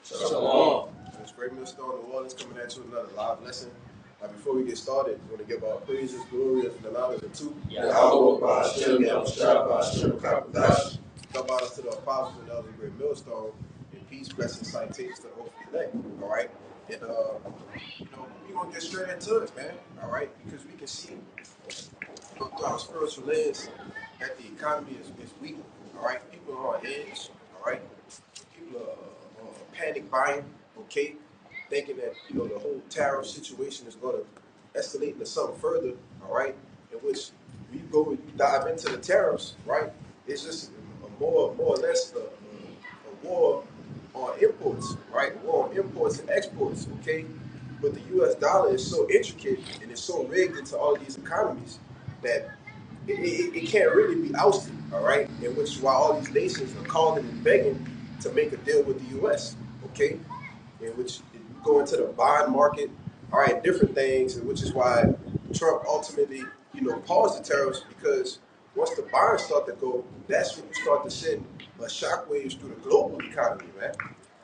Shalom. It's Great Millstone, New Orleans, coming at you with another live lesson. Before we get started, we want to give our praises, glory, and honor to Yahweh Ba'ashem Yahushua Ba'ashem Kakwadash. Come out to the apostles and elders of Great Millstone, and peace, blessings, citations to the host of the day. All right? And, we're going to get straight into it, man. All right? Because we can see through our spiritual lens that the economy is weak. All right? People are on edge. All right? People are panic buying, okay? Thinking that, the whole tariff situation is going to escalate into something further, all right? In which we go and dive into the tariffs, right? It's just a more or less a war on imports, right? War on imports and exports, okay? But the U.S. dollar is so intricate and it's so rigged into all of these economies that it can't really be ousted, all right? In which while all these nations are calling and begging to make a deal with the U.S., okay? In which you go into the bond market, all right, different things, and which is why Trump ultimately, paused the tariffs, because once the bonds start to go, that's when you start to send shockwaves through the global economy, man.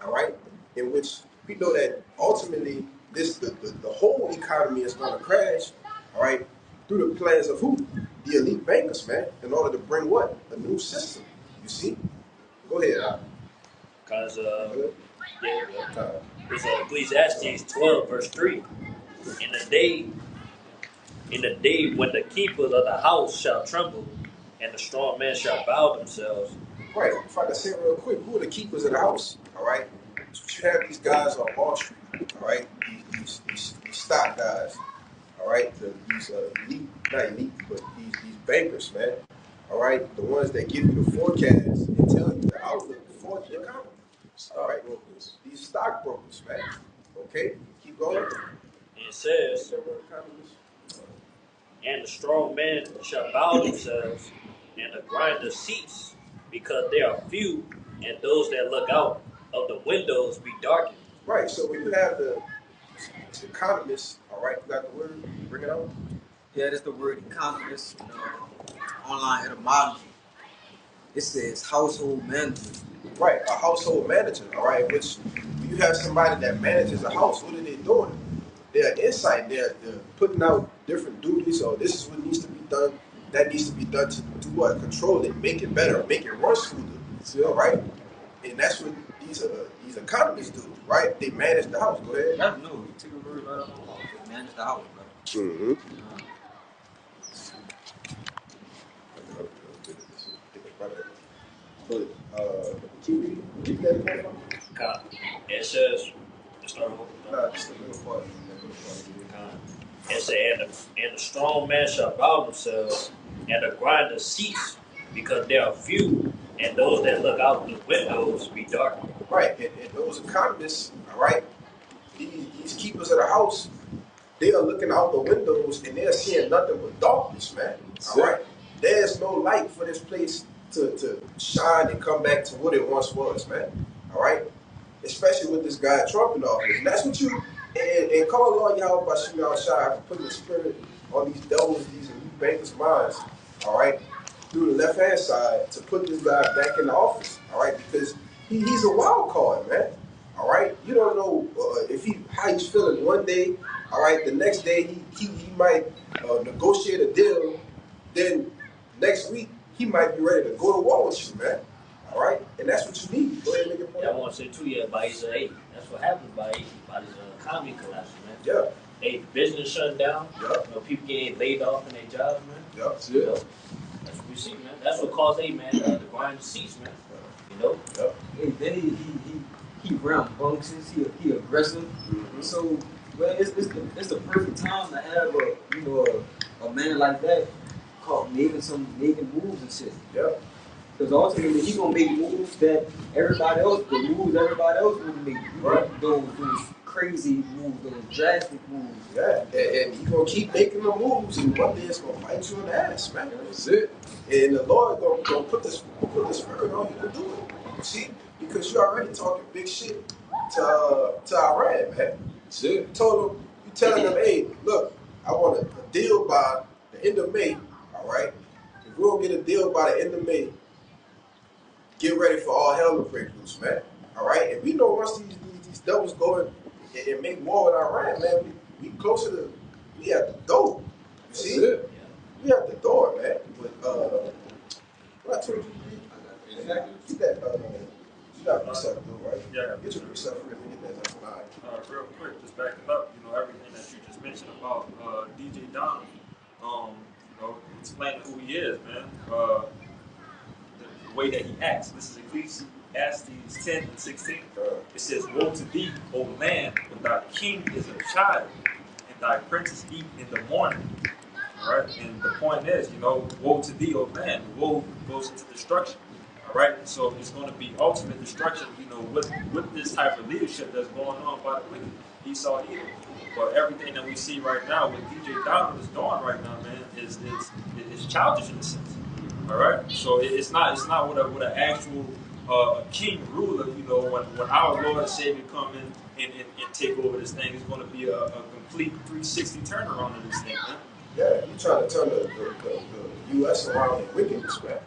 All right, in which we know that ultimately the whole economy is going to crash, all right, through the plans of who? The elite bankers, man, in order to bring what? A new system. You see? Go ahead. Because, it's Ecclesiastes 12, verse 3. In the day when the keepers of the house shall tremble, and the strong men shall bow themselves. Right, if I can say real quick, who are the keepers of the house? All right, you have these guys on Wall Street. All right, these stock guys. All right, these elite, not elite, but these bankers, man. All right, the ones that give you the forecast and tell you the outlook for the economy. All right, these stockbrokers, man. Okay, keep going. And it says, and the strong men shall bow themselves, and the grinders cease, because they are few, and those that look out of the windows be darkened. Right, so when you have the economists, all right, you got the word, bring it on. Yeah, that's the word economist. Online etymology. It says household manager. Right, a household manager, all right, which when you have somebody that manages a house, what are they doing? They're insight, they're putting out different duties, or this is what needs to be done, that needs to be done to do what? Control it, make it better, make it run smoother, all right? And that's what these economists do, right? They manage the house. Go ahead. I know, you took a word right off the wall. They manage the house, bro. Mm-hmm. Keep that point on. It says, start over. Just the middle part. It said, and the strong man shall bow themselves, and the grinders cease, because they are few, and those that look out the windows be darkened. Right, and those economists, all right, these keepers of the house, they are looking out the windows and they're seeing nothing but darkness, man. All right, there's no light for this place to shine and come back to what it once was, man. All right, especially with this guy Trump in office. And that's what you and call Lord Yahweh Ba'ashem Yahushua for putting the spirit on these devils, these elite bankers' minds. All right, through the left hand side to put this guy back in the office. All right, because he's a wild card, man. All right, you don't know if how he's feeling one day. All right, the next day he might negotiate a deal. Then next week he might be ready to go to war with you, man. All right, and that's what you need. Go ahead and make it point. I want to say too, yeah, by his that's what happens by this economy collapsing, man. Yeah. Hey, business shutting down. Yeah. People getting laid off in their jobs, man. Yeah. That's what we see, man. That's what caused the grind to cease, man. Yeah. Hey, then he rambunctious, he aggressive. Mm-hmm. So, well, it's the perfect time to have a man like that called making moves and shit. Yeah. Because ultimately he gonna make moves that everybody else would make. Right. Those crazy moves, those drastic moves. Yeah, and he's gonna keep making the moves, and one day it's gonna bite you in the ass, man. That's it. And the Lord gonna put this spirit on you to do it. You see, because you already talking big shit to Iran, man. That's it. You telling them, hey, look, I want a deal by the end of May. All right, if we don't get a deal by the end of May, get ready for all hell to break loose, man. All right, and we know once these these devils go and make war with Iran, man, we closer to, we at the door. You see? We at the door, man. But what I told you, exactly. Get that. You got precept, though, right? Yeah. Get your precept for me. Get that. All right. Real quick, just backing up, everything that you just mentioned about DJ Don, explaining who he is, man. The way that he acts. This is Ecclesiastes 10 and 16. It says, "Woe to thee, O man, when thy king is a child, and thy princes eat in the morning." All right, and the point is, woe to thee, O man. Woe goes into destruction. All right, so it's going to be ultimate destruction, with this type of leadership that's going on by the wicked Esau Edom. But everything that we see right now, what DJ Donald is doing right now, man, is childish in a sense. All right, so it's not with an actual king ruler. When our Lord and Savior come in and take over this thing, it's going to be a complete 360 turnaround of this thing, man. Yeah, you're trying to turn the U.S. around in wickedness, man.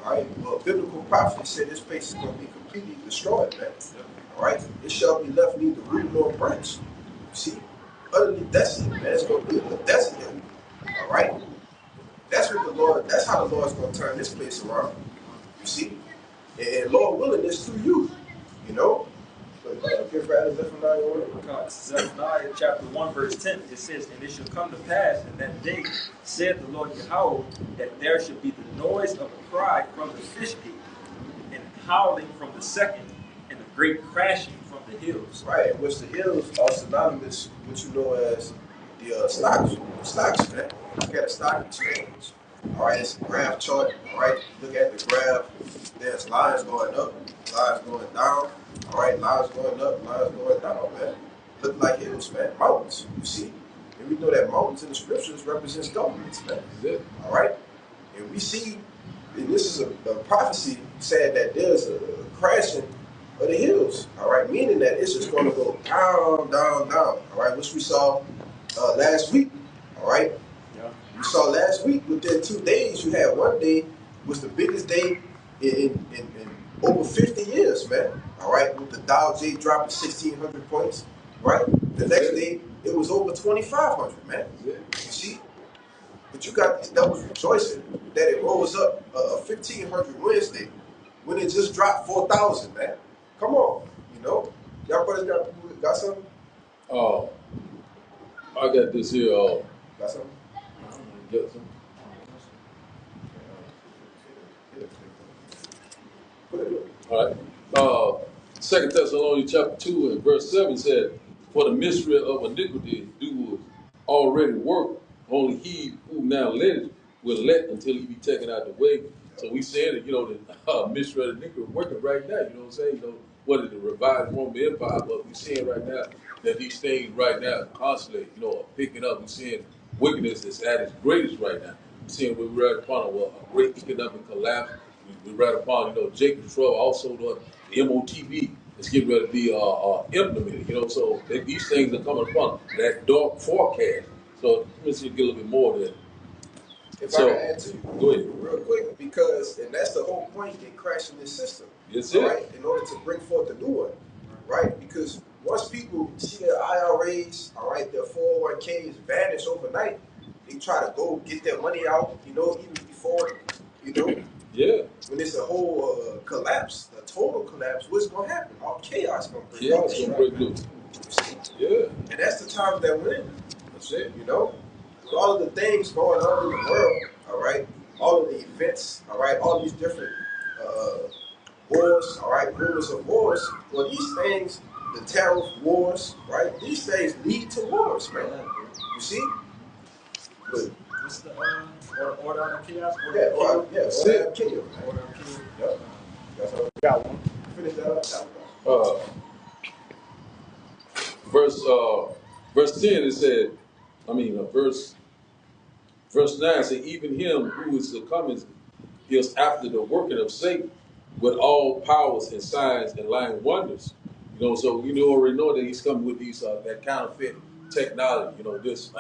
All right. Well, biblical prophecy said this place is going to be completely destroyed, man. All right. It shall be left neither root nor branch. See, utterly desolate, man. It's going to be a desolate. All right. That's what the Lord. That's how the Lord's going to turn this place around. You see, and Lord willing, it's through you. Give rather Zephaniah order. Zephaniah chapter 1 verse 10, it says, "And it shall come to pass in that day, said the Lord Yahweh, that there shall be the noise of a cry from the fish gate, and howling from the second, and a great crashing from the hills." Right, which the hills are synonymous with what you know as the stocks, man. Look at a stock exchange. All right, it's a graph chart. All right, look at the graph. There's lines going up, lines going down. All right, lines going up, lines going down, man. Look like hills, man, mountains. You see, and we know that mountains in the scriptures represents governments, man. All right, and we see, and this is a prophecy saying that there's a crashing of the hills. All right, meaning that it's just going to go down, down, down. All right, which we saw last week. All right. We saw last week within 2 days, you had one day was the biggest day in over 50 years, man. All right, with the Dow J dropping 1,600 points, right? The next day, it was over 2,500, man. You see? But you got these devils rejoicing that it rose up 1,500 Wednesday when it just dropped 4,000, man. Come on, Y'all brothers got something? I got this here. Got something? Get some. All right. 2 Thessalonians chapter 2 and verse 7 said, "For the mystery of iniquity doeth already work, only he who now letteth will let until he be taken out the way." So we saying that, the mystery of iniquity working right now, what I'm saying? What is the revived Roman Empire? But we seeing right now that these things right now constantly, are picking up. We seeing wickedness is at its greatest right now. We seeing we're right upon a great economic collapse. We're right upon, Jacob's trouble. Also, the MOTV is getting ready to be implemented. So these things are coming upon that dark forecast. So let me see, get a little bit more of that. If I can add to you, go ahead, real quick, because and that's the whole point in crashing this system. Yes, all right, in order to bring forth a new one, right? Because once people see their IRAs, all right, their 401ks vanish overnight, they try to go get their money out, even before, yeah, when it's a whole collapse, a total collapse, what's going to happen? All chaos going to break chaos going to break loose. Yeah, and that's the time that we're in. That's it, With all of the things going on in the world, all right, all of the events, all right, all these different wars, all right, rumors of wars. Well, these things, the tariff wars, right, these things lead to wars, man. You see? But, What's the order on the chaos? order on chaos. Order on chaos. Yep. That's what we got one. Finish that up. Verse 10 it said, verse 9 said, "Even him who is the coming is after the working of Satan with all powers and signs and lying wonders." So already know that he's coming with these that counterfeit technology, this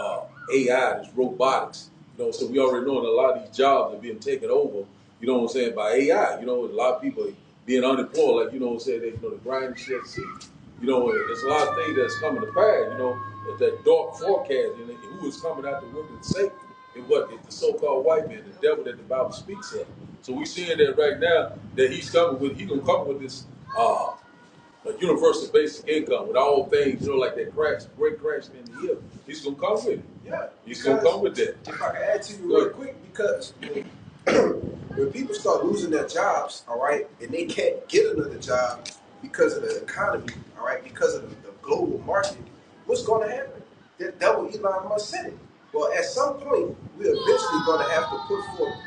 AI, this robotics. So we already know that a lot of these jobs are being taken over, by AI. A lot of people being unemployed, like, they, the grind shit. You know, there's a lot of things that's coming to pass. You know, that dark forecast, and who is coming out the women of Satan? And what is the so-called white man, the devil that the Bible speaks of? So we seeing that right now that he's gonna come with this a universal basic income with all things, you know, like that crash, great crash in the year. He's gonna come with it. Yeah. He's gonna come with that. If I can add to you real quick, because when people start losing their jobs, all right, and they can't get another job because of the economy, all right, because of the global market, what's going to happen? That what Elon Musk said it. Well, at some point, we're eventually going to have to put forth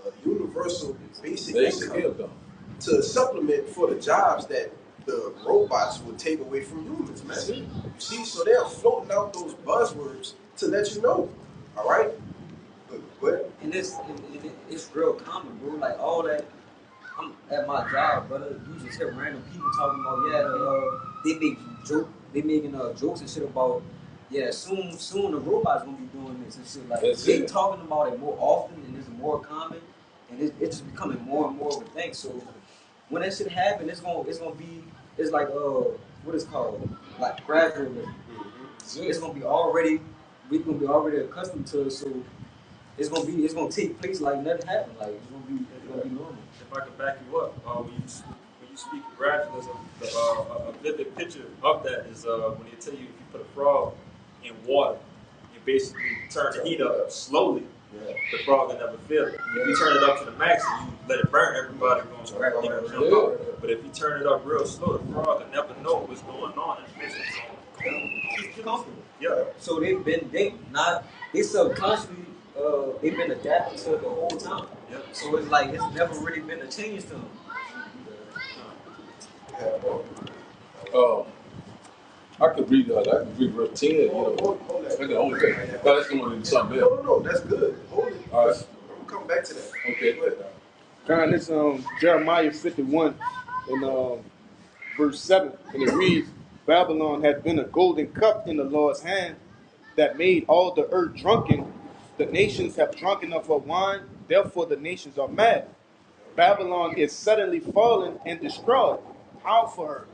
a universal basic income to supplement for the jobs that the robots will take away from humans, man. You see, so they're floating out those buzzwords to let you know, all right? But And it's real common, bro. Like all that. I'm at my job, brother. You just hear random people talking about, they making jokes and shit about, soon the robots gonna be doing this and shit. Like they talking about it more often and it's more common, and it's just becoming more and more of a thing. So when that shit happen, it's like what is called like gradualism. It's gonna be already we're gonna be already accustomed to it. So it's gonna take place like nothing happened. Like it's gonna be normal. If I could back you up, when you speak of gradualism, a vivid picture of that is when they tell you if you put a frog in water, you basically turn the heat up slowly. The frog will never feel it. If you turn it up to the max and you let it burn, everybody going to jump up. But if you turn it up real slow, the frog will never know what's going on. Keep comfortable. Yeah. So they subconsciously they've been adapted to it the whole time. Yeah. So it's like it's never really been a change to them. I could read verse 10, you know. Hold that. I can only take that's going into something else. No, that's good. Hold it. All right. I'm coming back to that. Okay. God, this Jeremiah 51 and verse 7, and it reads, Babylon had been a golden cup in the Lord's hand that made all the earth drunken. The nations have drunken of her wine, therefore the nations are mad. Babylon is suddenly fallen and destroyed. How for her?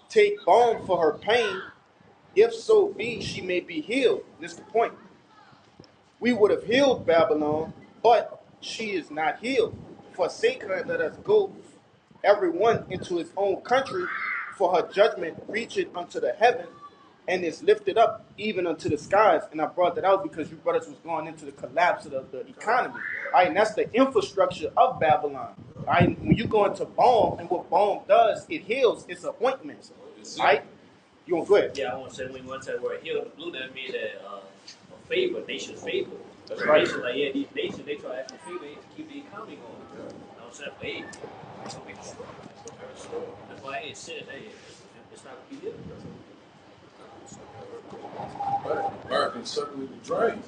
Take balm for her pain, if so be she may be healed. This is the point. We would have healed Babylon, but she is not healed. Forsake her and let us go, everyone into his own country, for her judgment reacheth unto the heaven, and is lifted up even unto the skies. And I brought that out because you brothers was going into the collapse of the economy. All right, and that's the infrastructure of Babylon. All right, when you go into balm, and what balm does, it heals. It's an ointment. All right, you want to go ahead? Yeah, I want to say when one time where heal the blue, that means that a favor, nation's favor. That's right. Nations like these nations they try to act favor to keep the economy going. You know what I'm saying? But hey, it's gonna be destroyed. That's why I ain't saying hey, it's not gonna be good. American circling the drain.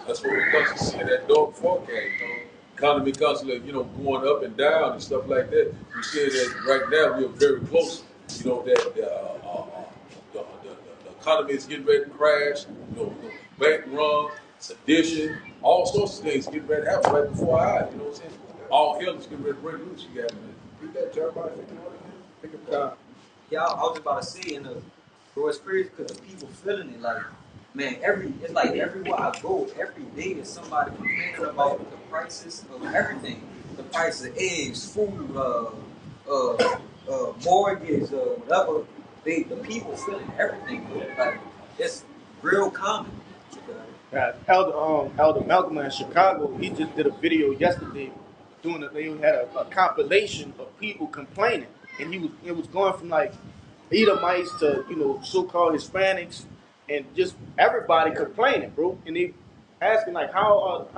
That's what we constantly see in that dark forecast. You know, economy constantly, you know, going up and down and stuff like that. We see that right now we are very close. You know that the economy is getting ready to crash. You know, bank run, sedition, all sorts of things getting ready to happen right before our eyes. You know what I'm saying? All hell is getting ready to break loose. You got to Read that Jeremiah 51 again. Pick up that. Yeah, I was about to say, bro, it's crazy because the people feeling it like, man, it's like everywhere I go, every day there's somebody complaining about the prices of everything. The price of eggs, food, mortgage, whatever. The people feeling everything, bro. Like, it's real common. Elder Malcolm in Chicago, he just did a video yesterday they had a compilation of people complaining, and it was going from like Edomites to, you know, so-called Hispanics, and just everybody complaining, bro. And they asking like, how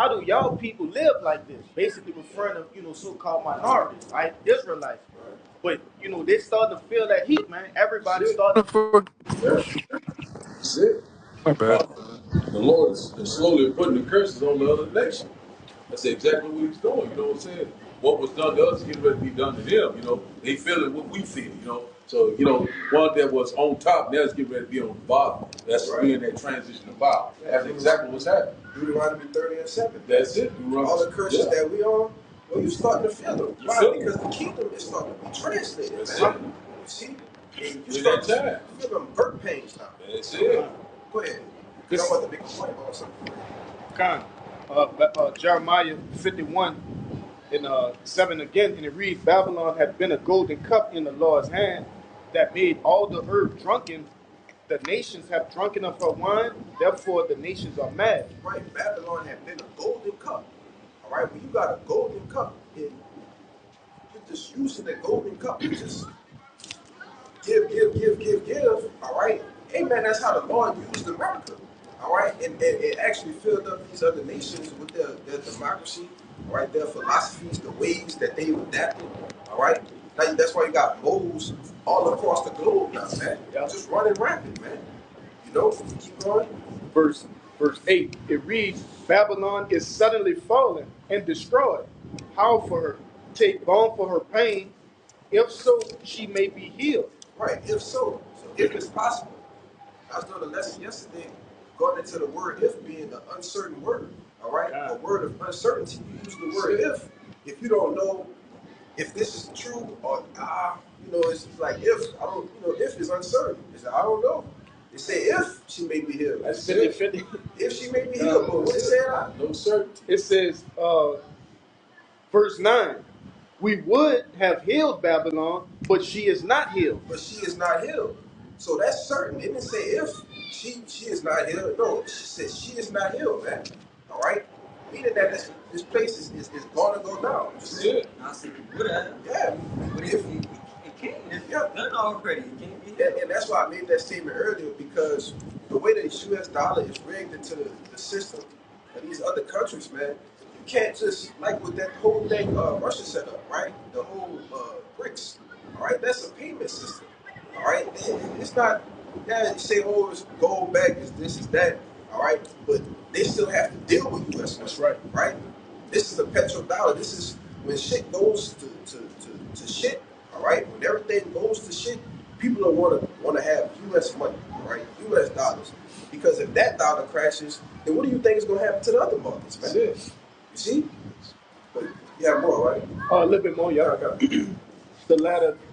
do y'all people live like this? Basically referring to, you know, so-called minorities, right? Israelites. But, you know, they starting to feel that heat, man. Everybody starting to forget. That's it. My bad. The Lord is slowly putting the curses on the other nation. That's exactly what he's doing. You know what I'm saying? What was done to us is getting ready to be done to them. You know, they feeling what we feel. You know, so you know, one that was on top now is getting ready to be on the bottom. That's right. Being that transition of power. That's exactly what's happening. Deuteronomy 30 and 7. That's it. All the curses that we on, well, you starting to feel them. Why? Because the kingdom is starting to be translated. That's man. it. You see? And you In start that time. to feel them birth pains now. That's it. Go ahead. This- I want to make a point on something. Con, Jeremiah 51 and 7 again, and it reads, Babylon had been a golden cup in the Lord's hand that made all the earth drunken. The nations have drunken of her wine, therefore the nations are mad. Right, Babylon had been a golden cup. All right, when you got a golden cup, and you're just using the golden cup, you just give. All right, amen. That's how the Lord used America. All right, and it actually filled up these other nations with their democracy. All right, their philosophies, the ways that they've adapted. All right, that's why you got moles all across the globe now, man. Yeah. Just running rampant, man. You know, keep going. Verse 8, it reads, Babylon is suddenly fallen and destroyed. How for her? Take balm for her pain, if so she may be healed. Right, if so. So if it's possible. I was doing a lesson yesterday going into the word if being an uncertain word. All right? A word of uncertainty. You use the word if you don't know if this is true or it's like if I don't if is uncertain. It's I don't know. It say if she may be healed. That's 50-50. If she may be healed, but what it say that? No certainty. It says, verse 9, we would have healed Babylon, but she is not healed. But she is not healed. So that's certain. It didn't say if she is not healed. No, she said she is not healed, man. All right? Meaning that this place is going to go down. That's it. I said, would have. Yeah. But if it can't, it's Yeah. done already. It can't be. And that's why I made that statement earlier, because the way the US dollar is rigged into the system of these other countries, man, you can't just, like with that whole thing Russia set up, right? The whole BRICS, all right? That's a payment system, all right? It's not, you say, oh, it's gold back, it's this, is that, all right? But they still have to deal with US money, That's right. right? This is the petrodollar. This is when shit goes to shit, all right? When everything goes to shit, people don't want to have U.S. money, all right? U.S. dollars, because if that dollar crashes, then what do you think is going to happen to the other markets, man? That's it. You see? But you have more, right? A little bit more, yeah. Okay. The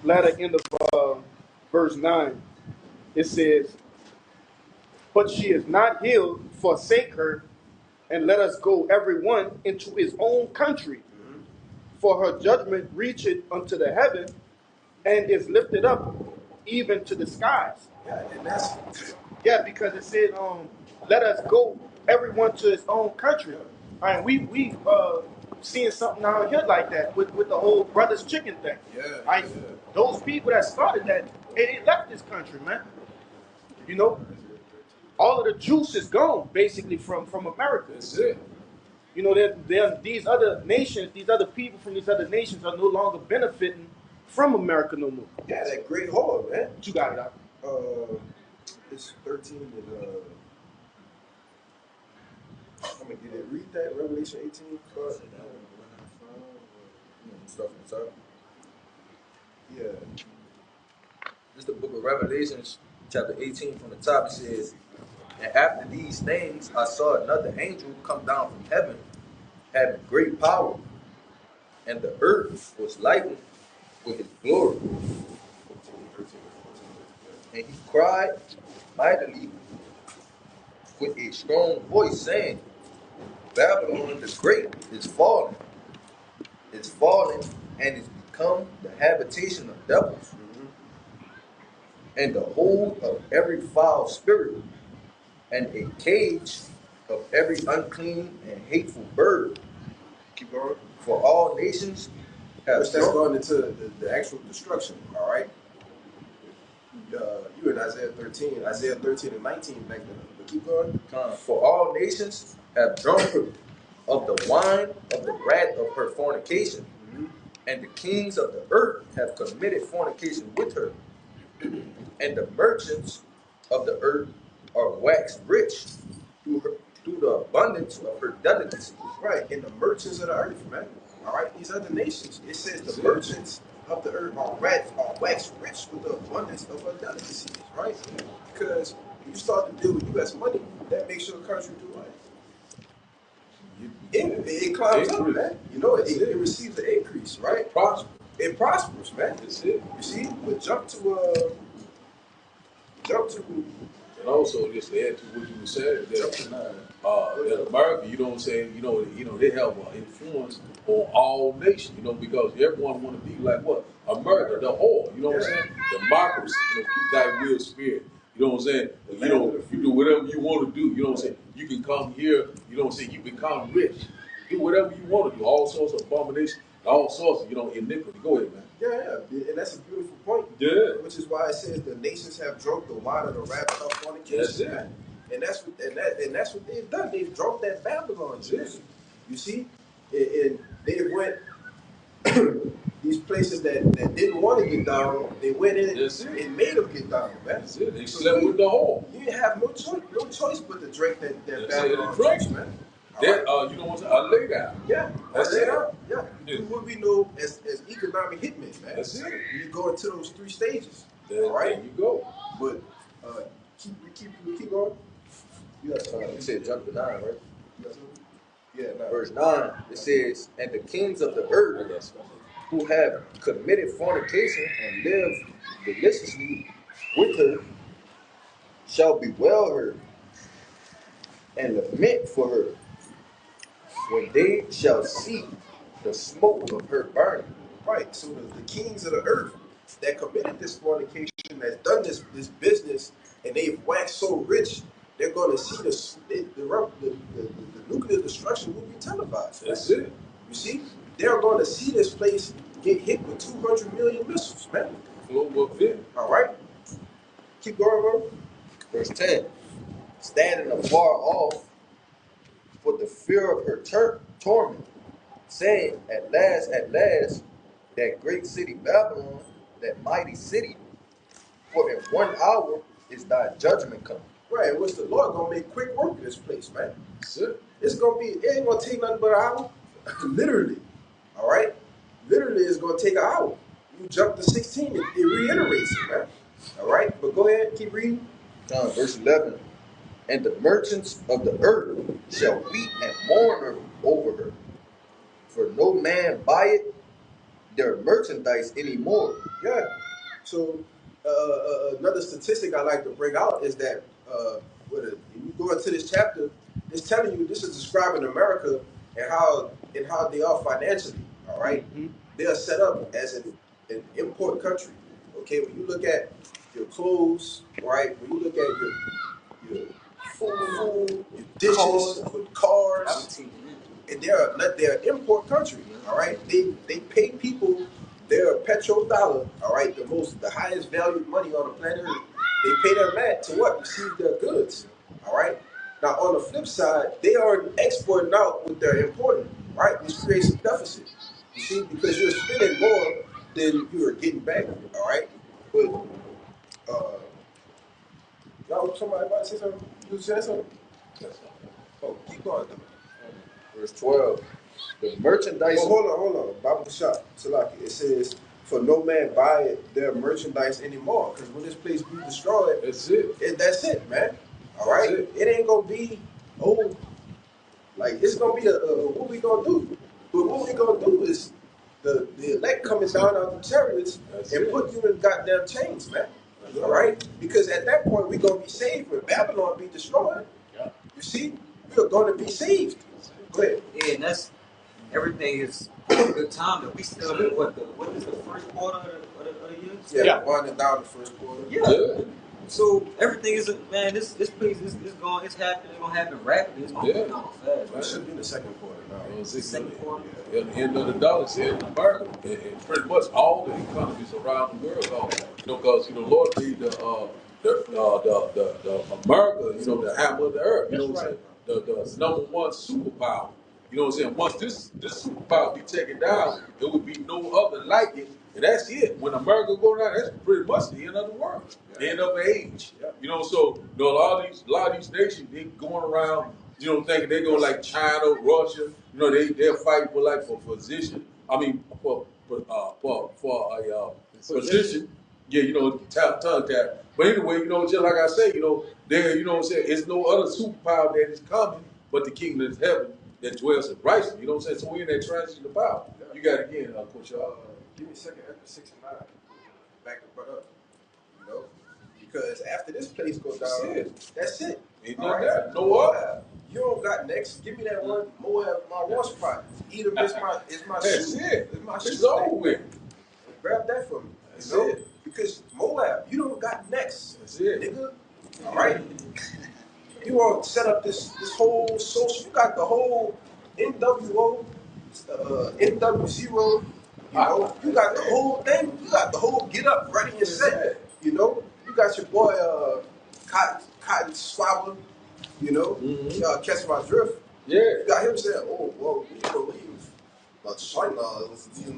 latter end of verse 9, it says, but she is not healed, forsake her, and let us go every one into his own country. For her judgment reacheth unto the heaven, and is lifted up even to the skies. Yeah, and that's Yeah, because it said, let us go everyone to his own country. And we seeing something out here like that with the whole brothers chicken thing. Yeah, Right? yeah. Those people that started that, they left this country, man. You know, all of the juice is gone basically from America. That's it. You know, these other nations, these other people from these other nations are no longer benefiting from America no more. Yeah, that great whore, man. But you got it out. It's 13 and I'm gonna get it. Read that Revelation 18. Stuff from the top. Yeah. This is the book of Revelations, chapter 18 from the top. It says, and after these things I saw another angel come down from heaven, having great power, and the earth was lightened with his glory. And he cried mightily with a strong voice, saying, Babylon the Great is fallen, and is become the habitation of devils, and the hold of every foul spirit, and a cage of every unclean and hateful bird. Keep going. For all nations have That's going into the actual destruction, all right? You in Isaiah 13 and 19 back then. But keep going. For all nations have drunk of the wine of the wrath of her fornication, and the kings of the earth have committed fornication with her, and the merchants of the earth are waxed rich through the abundance of her delicacies. Right, and the merchants of the earth, man. All right, these other nations. It says the merchants of the earth are waxed rich with the abundance of her delicacies, right? Because when you start to deal with U.S. money, that makes your country do what? It climbs up, man. You know, it receives the increase, right? Prosper. It prospers, man. That's it. You see, but jump to Jump to And also, just to add to what you were saying, jump that to 9. in America, you know what I'm saying, they have an influence on all nations, because everyone want to be like what? America, the whole, you know what I'm saying? Democracy, keep thy will spirit. You know what I'm saying? You do whatever you want to do, you know what I'm saying? You can come here, you know what I'm saying, you become rich. Do whatever you want to do, all sorts of abominations, all sorts of, iniquity. Go ahead, man. Yeah, and that's a beautiful point. Yeah. Which is why it says the nations have drunk the wine of the wrath of fornication. That's it. Man. And that's what they've done. They've drunk that Babylon juice. You see, and they went these places that didn't want to get down. They went in and made them get down, man. That's it. They slept with the whole. You have no choice but to drink that Babylon drink, juice, man. That you know what I lay down. Yeah, that's it. Yeah, you do what we know as economic hitmen, man. That's it. You go into those 3 stages. All right, there you go. But keep going. You said jump to 9, right? Yeah, 9. Verse 9, it says, and the kings of the earth who have committed fornication and live deliciously with her shall bewail her and lament for her when they shall see the smoke of her burning. Right, so the kings of the earth that committed this fornication, that's done this business, and they've waxed so rich, they're going to see the nuclear destruction will be televised. That's it. You see, they're going to see this place get hit with 200 million missiles, man. All right, keep going, bro. Verse 10, standing afar off for the fear of her torment, saying, at last, that great city Babylon, that mighty city, for in 1 hour is thy judgment come. Right, what's the Lord gonna make quick work of this place, man? That's it. It ain't gonna take nothing but an hour. Literally. All right? Literally, it's gonna take an hour. You jump to 16, it reiterates it, man. All right, but go ahead, keep reading. Verse 11, and the merchants of the earth shall weep and mourn over her, for no man buyeth their merchandise anymore. Yeah. So another statistic I like to bring out is that when you go into this chapter, it's telling you, this is describing America and how they are financially. All right, they are set up as an import country. Okay, when you look at your clothes, right? When you look at your food, your dishes, cars, and they're an import country. All right, they pay people their petrodollar. All right, the highest valued money on the planet Earth. They pay them that to what? Receive their goods. All right. Now on the flip side, they are exporting out what they're importing. Right, which creates a deficit. You see, because you're spending more than you are getting back. All right, but y'all, somebody about to say something? You say something? Oh, keep going though. Verse 12, the merchandise. Oh, hold on. Bible shop, Salaki. It says, for no man buyeth their merchandise anymore. Because when this place be destroyed, that's it, man. All right? It ain't going to be, it's going to be what we going to do? But what we going to do is the elect coming down out the chariots and put you in goddamn chains, man. All right? Because at that point, we're going to be saved. When Babylon be destroyed, you see, we're going to be saved. Go ahead. Yeah, and everything is a good time that we still in what is the first quarter of the year? Yeah, winding down the first quarter. Yeah. So everything is this place is going, it's happening, it's gonna happen rapidly, it's gonna go fast. It should be in the second quarter now. Second quarter. At the end of the dollar, said in America, and pretty much all the economies around the world are, because Lord made the America, the hammer of the earth, what I'm saying, the number one superpower. You know what I'm saying? Once this superpower be taken down, there would be no other like it. And that's it. When America go down, that's pretty much the end of the world, the end of age. So a lot of these nations, they going around, thinking they go like China, Russia. They're fighting for position. I mean, for a position. Yeah, tongue tap. But anyway, just like I say, there, it's no other superpower that is coming but the kingdom of heaven that dwells in righteousness. You know what I'm saying? So we're in that transition of power. You got it again, Coach. Give me a second after 6 and 9. Back the butt up. Because after this place goes That's down, it. that's it. Ain't All nothing right? there. No up. You don't got next. Give me that one. Moab, my one spot. Edom is my That's shoe. it. It's my It's shoe over thing. with. Grab that from me. That's You know? it. Because Moab, you don't got next. That's it. Nigga. All right? You want to set up this whole social. You got the whole NWO, NW0. You know, you got the whole thing. You got the whole get up, ready and set. You know, you got your boy Cotton Swabber. You know, catch my drift. Yeah. You got him saying, "Oh, well, we believe that China is the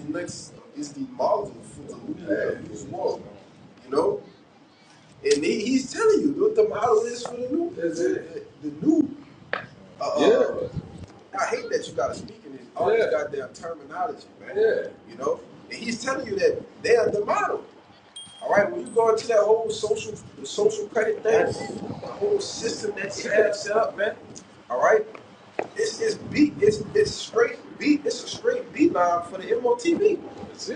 next, is the model for the new world." You know, and he's telling you what the model is for the new, the new. Yeah. I hate that you gotta speak in all this goddamn terminology, man. Yeah. You know, and he's telling you that they are the model. All right, when you go into that whole social credit thing, the whole system that you have set up, man. All right, it's straight beat. It's a straight beat line for the MOTV.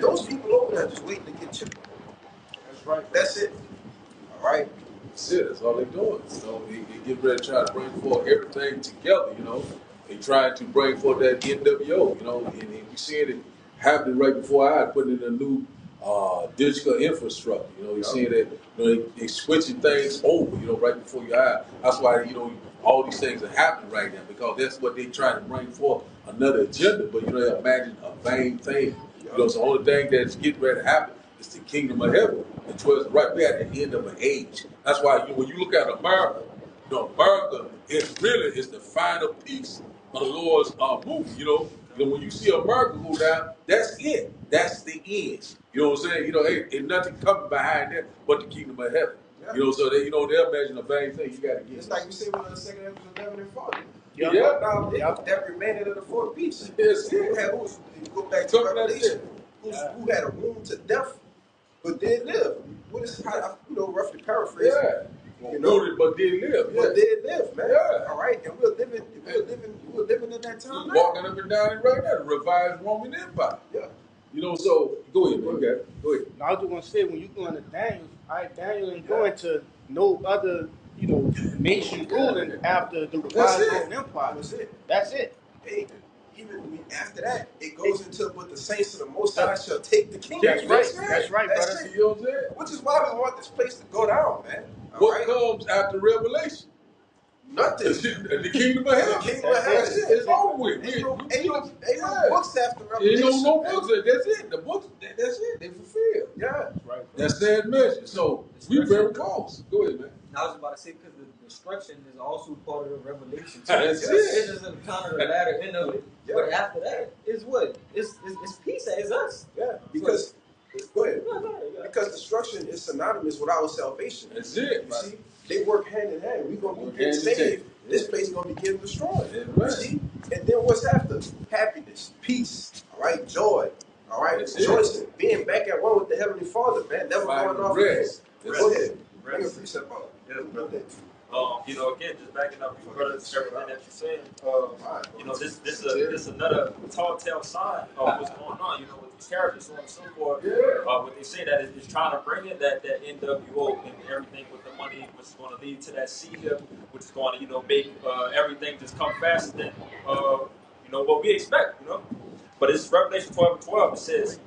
Those people over there just waiting to get you. That's right. That's it. All right. That's it. That's all they're doing. You know, they get ready to try to bring forth everything together. You know, they trying to bring forth that NWO. You know, and we seeing it happening right before our eyes, putting in a new digital infrastructure. You know, you're seeing that. You know, they switching things over. You know, right before your eyes. That's why all these things are happening right now because that's what they trying to bring forth another agenda. But imagine a vain thing. You know, it's the only thing that's getting ready to happen. It's the kingdom of heaven. And towards right, we're at the end of an age. That's why when you look at America, America is the final piece of the Lord's movie. You know, when you see America go down, that's it. That's the end. You know what I'm saying? Ain't nothing coming behind that but the kingdom of heaven. Yeah. They'll imagine a vain thing. You got to get. It's like we see with the second episode of 11 and 40. Yeah. That remainder of the fourth beast. Yes, Who go back to Revelation, who had a wound to death, but did live. What is how roughly paraphrase? Yeah. Wounded but did live. But did live, man. Yeah. All right, and we're living in that time. Walking up and down it right now, the revised Roman Empire. Yeah. So go ahead, man. Okay. Go ahead. Now, I was just gonna say when you go into Daniel, Daniel ain't going to no other, nation ruling after the revised Roman Empire. That's it. That's it. Hey, even after that, it goes into what the saints of the Most High shall take the kingdom. That's right. That's right, That's brother. it. You know what I'm saying? Which is why we want this place to go down, man. What comes after Revelation? Nothing. The kingdom of heaven. The kingdom of heaven. That's it. It's over with. Ain't no books after Ain't Revelation. no books. That's it. The books. That's it. They fulfilled. Yeah. Right. That's that measure. So we very close. Go ahead, man. I was about to say because the destruction is also part of the revelation. Too. That's It's it. just kind of the latter end of it. Yeah. But after that, is what? It's peace. It's us. Yeah. Because go ahead. Yeah. Because destruction is synonymous with our salvation. That's it. You see, they work hand in hand. We're gonna Work be getting hand in saved. hand. This place is gonna be getting destroyed. That's You right. see? And then what's after? Happiness, peace, all right, joy, all right, That's rejoicing, being back at one with the Heavenly Father, man. Never going off Rest. again. Go ahead. Rest. Bring a precept up. Yes, brother. Again, just backing up your brother, everything that you're saying. This another tall tale sign of what's going on. With these characters, so on and so forth. What they say that is trying to bring in that NWO and everything with the money, which is going to lead to that CHIP, which is going to make everything just come faster than what we expect. But it's Revelation 12:12. It says,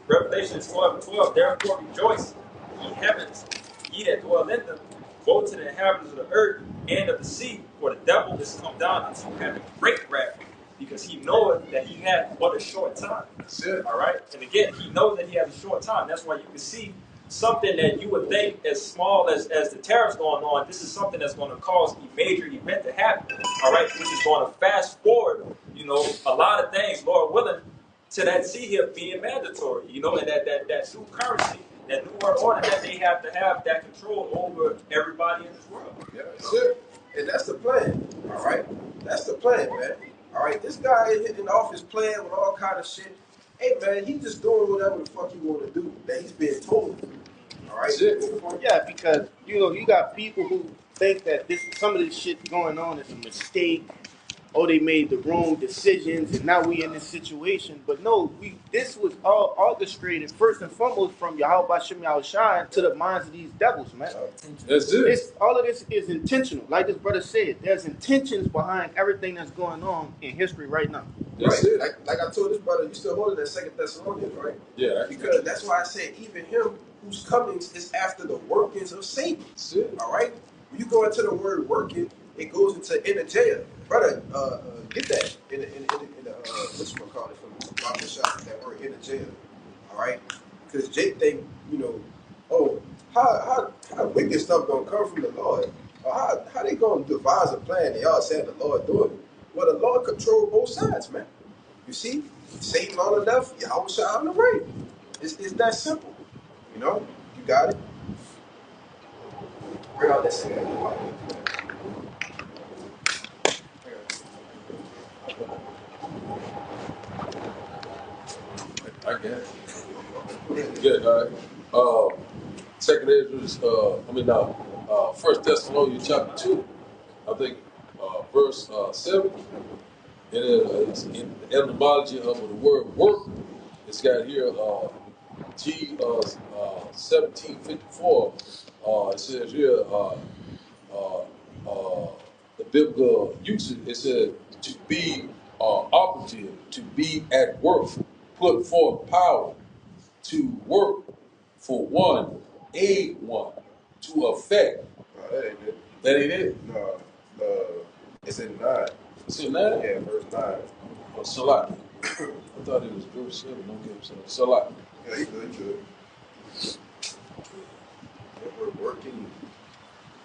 Revelation 12:12. Therefore rejoice, ye heavens, ye that dwell in them. Woe to the inhabitants of the earth and of the sea, for the devil is come down unto having great wrath, because he knoweth that he hath but a short time. That's it. All right? And again, he knows that he has a short time. That's why you can see something that you would think as small as the tariffs going on, this is something that's going to cause a major event to happen. All right? Which is going to fast forward, a lot of things, Lord willing, to that CHIP being mandatory, and that new currency, that new world order, that they have to have that control over everybody in this world. Yeah, that's it. And that's the plan. All right? That's the plan, man. All right? This guy in the office playing with all kind of shit. Hey, man, he just doing whatever the fuck he want to do that he's being told. All right? That's it. Yeah, because you got people who think that some of this shit going on is a mistake, oh, they made the wrong decisions and now we in this situation. But no, this was all orchestrated first and foremost from Yahweh Bashem Yahushai to the minds of these devils, man. That's it. All of this is intentional. Like this brother said, there's intentions behind everything that's going on in history right now. That's Right. it. Like I told this brother, you still holding that Second Thessalonians, right? Yeah. Because that's why I said even him whose comings is after the workings of Satan. That's it. All right. When you go into the word working, it goes into energeia. Brother, get that in what's gonna call it from the Bible shop, that word energeia. All right. Because Jake think, oh, how wicked stuff gonna come from the Lord? Or how they gonna devise a plan? They all said the Lord doing it. Well, the Lord control both sides, man. You see, Satan on the left, Yahweh Shai on the right. It's that simple. You got it. Bring out that second. I get it. Good, all right. Second Ezra, First Thessalonians chapter 2, I think, verse 7. And it's in the etymology of the word work. It's got here G 1754. It says here the biblical usage. It says to be operative, to be at work, put forth power, to work for one, aid one, to affect. No, that ain't it. That ain't it. No, it's in 9. It's in that. Yeah, verse 9. Oh, Salat. I thought it was verse 7. Don't give him Salat. Yeah, you good. We're working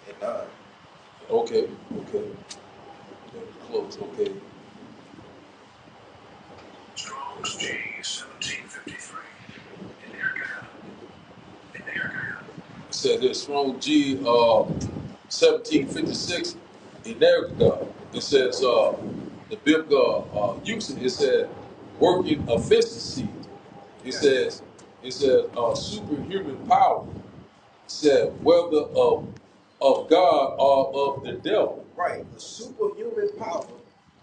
in 9. Okay. Close. Okay. Strong's G 1753. In there. It said there's strong G 1756 in there. It says the biblical usage. It said working efficiency. It says superhuman power. It said whether of God or of the devil. Right, the superhuman power,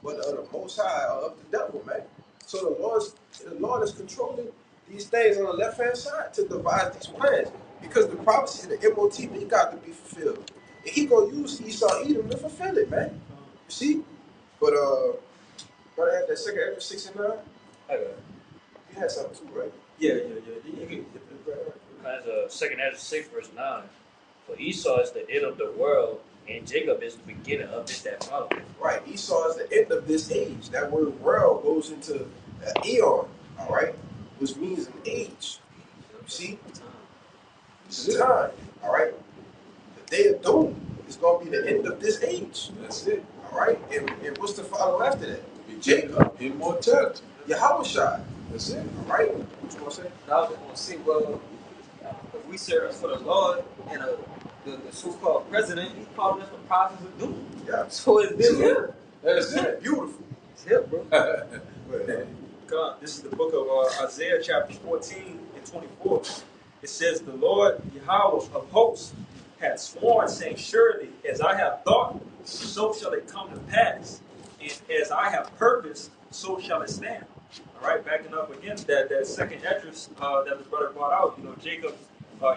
but of the Most High or of the devil, man. So the Lord is controlling these things on the left hand side to devise these plans, because the prophecy, the MOTB, got to be fulfilled, and He gonna use Esau Edom to fulfill it, man. You see, but brother, that second Ezra 6 and 9, I got it. you had something too, right? Yeah. That's Second Ezra 6 verse 9. For Esau is the end of the world, and Jacob is the beginning of this that follows. Right, Esau is the end of this age. That word world goes into eon, all right, which means an age. You see, it's a time, all right. The day of doom is going to be the end of this age. That's it. All right, and what's the follow after that? Jacob, Immortality. Yahweh Shai. That's it. All right, what you gonna say? Now I was going to say, well, if we serve for the Lord and the so-called president, he's calling us the prophets of doom. Yeah, So it's been him. That's it. beautiful. It's him, bro. But, God, this is the book of Isaiah chapter 14 and 24. It says, the Lord Yahweh of hosts hath sworn, saying, surely as I have thought, so shall it come to pass. And as I have purposed, so shall it stand. All right, backing up again, that second address that the brother brought out, Jacob,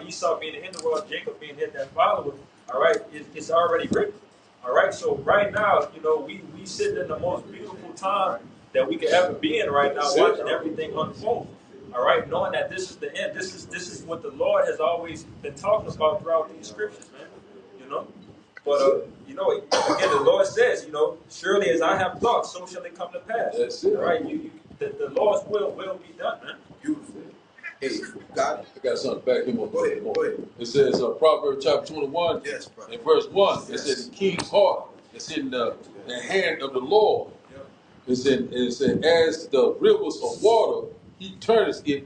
Esau being the end of the world, Jacob being hit that follower, all right, it's already written. All right, so right now, we sitting in the most beautiful time that we could ever be in right now, watching everything unfold. All right, knowing that this is the end. This is what the Lord has always been talking about throughout these scriptures, man. But again, the Lord says, surely as I have thought, so shall it come to pass. That's it. All right, the Lord's will be done, man. beautiful. Hey, got it. I got something back him up. Go ahead. It says Proverbs chapter 21 Yes, brother. in verse 1. It says the king's heart is in the hand of the Lord. It said as the rivers of water, he turns it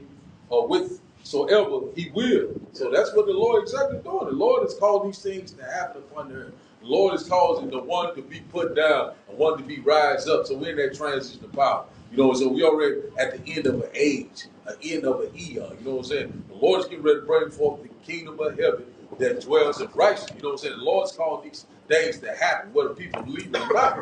whithersoever he will. So that's what the Lord is exactly doing. The Lord is calling these things to happen upon the earth. The Lord is causing the one to be put down and one to be rise up. So we're in that transition of power. So we already at the end of an age, an end of an eon. You know what I'm saying? The Lord is getting ready to bring forth the kingdom of heaven that dwells in righteousness. You know what I'm saying? The Lord's called these things to happen, whether people believe it or not.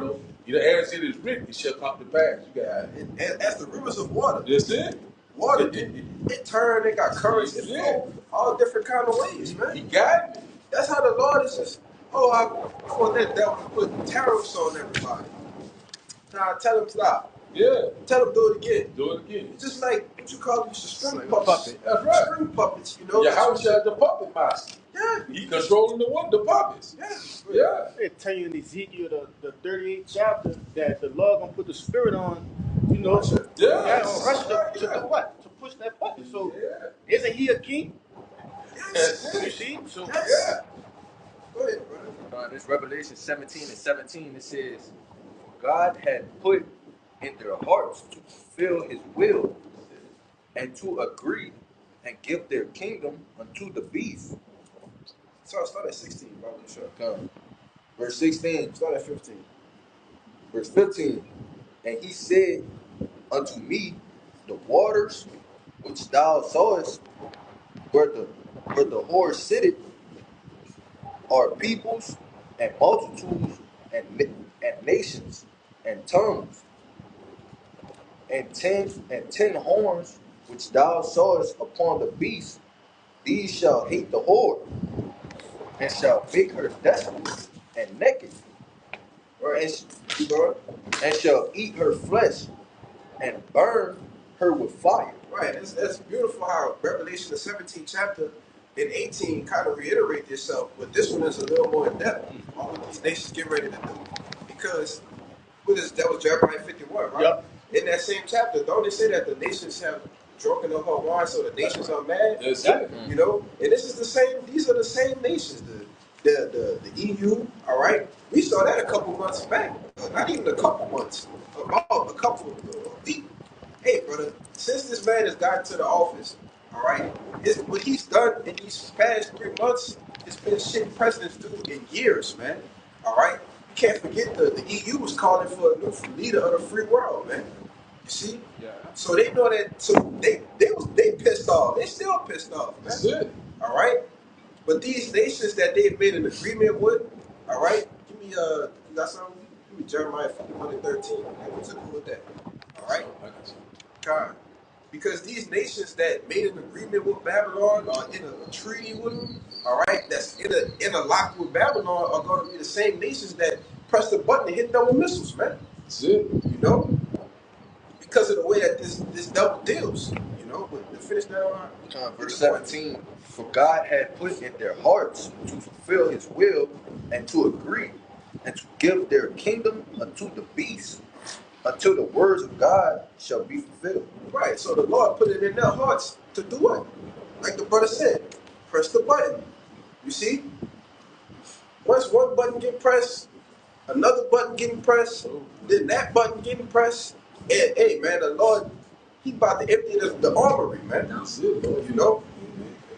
You know, as it is written, it shall come to pass. You got And as the rivers of water. that's it. Water, it turned, it got currents, it flowed all different kind of ways, man. He got me. That's how the Lord is just, for that devil to put tariffs on everybody. Nah, tell him stop. Yeah. Tell him do it again. Do it again. It's just like what you call these string Like a puppets. puppet. That's right. String puppets, you know. Your house has the puppet master. Yeah. He controlling the puppets. Yeah. Yeah. They tell you in Ezekiel, the 38th chapter, that the Lord gonna put the spirit on, you know, Yeah. rush to do what? To push that button. So Yeah. isn't he a king? Yes. You see? So Yes. Go ahead, brother. This Revelation 17 and 17, it says, God had put in their hearts to fulfill his will and to agree and give their kingdom unto the beast. So start at 16, brother. Sure. Come. Verse 16, Start at 15. verse 15. And he said unto me, the waters which thou sawest, where the whore sitteth, are peoples and multitudes and nations and tongues, and ten horns which thou sawest upon the beast, these shall hate the whore, and shall make her desolate and naked, and shall eat her flesh, and burn her with fire. Right. That's beautiful how Revelation the 17th chapter and 18 kind of reiterate itself, but this one is a little more in depth on what these nations get ready to do. Because that was Jeremiah 51, right? Yep. In that same chapter, don't they say that the nations have drunken of her wine, so the nations are mad? That's it. You know, and this is the same. These are the same nations. The EU. All right, we saw that a couple months back. Not even a couple months. About a couple of weeks. Hey, brother. Since this man has gotten to the office, all right, what he's done in these past 3 months has been shit presidents do in years, man. All right, you can't forget the EU was calling for a new leader of the free world, man. You see? Yeah. So they know that. So they pissed off. They still pissed off, man. That's it. All right. But these nations that they've made an agreement with, all right. Give me you got something? Give me Jeremiah 51 and 13. What's to do with that? All right. I got you. God. Because these nations that made an agreement with Babylon are in a treaty with them, all right, that's in a lock with Babylon are going to be the same nations that press the button and hit them with missiles, man. That's it. You know? Because of the way that this double deals, you know? But to finish that on Verse 17. For God had put in their hearts to fulfill his will and to agree and to give their kingdom unto the beast, until the words of God shall be fulfilled. Right, so the Lord put it in their hearts to do what? Like the brother said, press the button. You see? Once one button get pressed, another button getting pressed, then that button getting pressed, and hey man, the Lord, he about to empty the armory, man. That's it, bro. You know?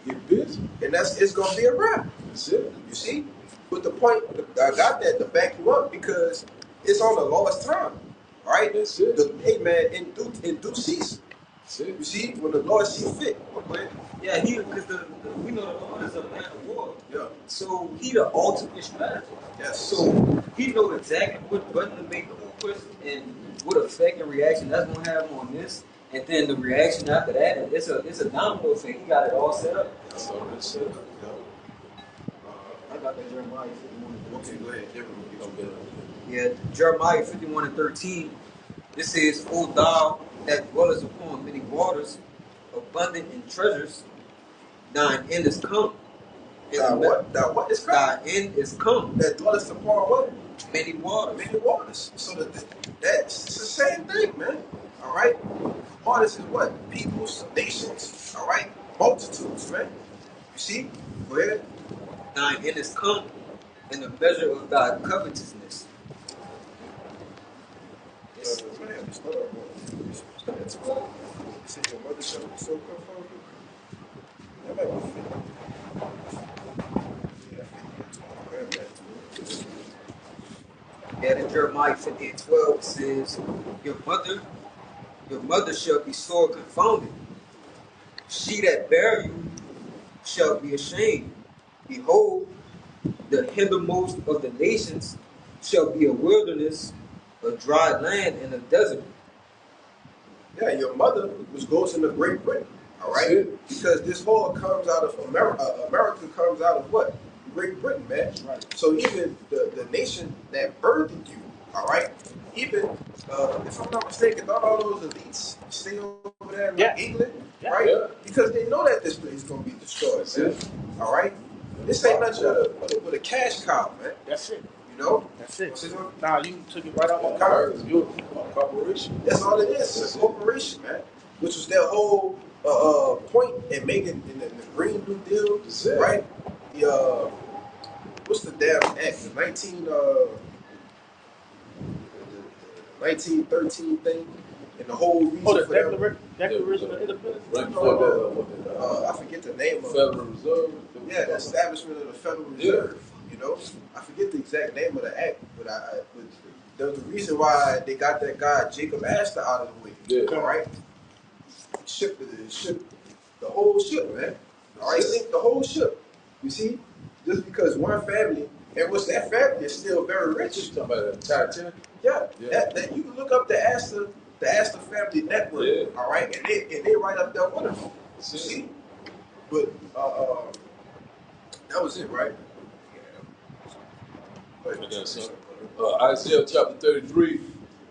Get busy. And it's gonna be a wrap. That's it. You see? But the point, I got that to back you up because it's on the lowest time. Right? That's it. Hey man, in due season. That's it. You see, when the Lord see fit. Okay? Yeah, because we know the Lord is a man of war. Yeah. So he the ultimate strategist. Yes. So he knows exactly what button to make the push and what effect and reaction that's gonna have on this. And then the reaction after that, it's a domino effect. He got it all set up. That's all that's set up. I got that Jeremiah 51. Okay, go ahead. Okay. Yeah, Jeremiah 51 and 13. It says, O thou that dwellest upon many waters, abundant in treasures, thine end is come. Now what is Thine coming? end is come. That dwelleth upon what? Many waters. Many waters. So that's the same thing, man. All right? Waters is what? Peoples, nations, all right? Multitudes, man. You see? Go ahead. Thine end is come, in the measure of thy covetousness. Go ahead. Start up, bro. That's what. You said your mother shall be so comfortable. That might be fit. Grab that too. Yeah, in Jeremiah 50 and 12 it says, Your mother shall be sore confounded. She that bare you shall be ashamed. Behold, the hindermost of the nations shall be a wilderness, a dry land, and a desert. Yeah, your mother was goes into Great Britain, all right? Because this whole comes out of America. America comes out of what? Great Britain, man. Right. So even the nation that birthed you, all right? Even if I'm not mistaken, don't all those elites stay over there in like England, right? Yeah. Because they know that this place is gonna be destroyed, man. All right. This ain't nothing with a cash cow, man. That's it. You know. That's it. What's it called? Now you took it right out my mouth. America's beautiful. A corporation. That's all it is. It's a corporation, man. Which was their whole point in making in the Green New Deal, right? The what's the damn act? The 1913 thing, and the whole reason Oh, the for them. Declaration of Independence. Right before that, I forget the name of it. Federal Reserve. Yeah, the establishment of the Federal Reserve. You know, I forget the exact name of the act, but but there was a reason why they got that guy Jacob Astor out of the way. Yeah. All right, ship the whole ship, man. All right, sink the whole ship. You see, just because one family, and what's that family is still very rich. Talking about Titanic. Yeah, Yeah. that you can look up the Astor family network. Yeah. All right, and they right up there with them. You see, but that was it, right? Isaiah chapter 33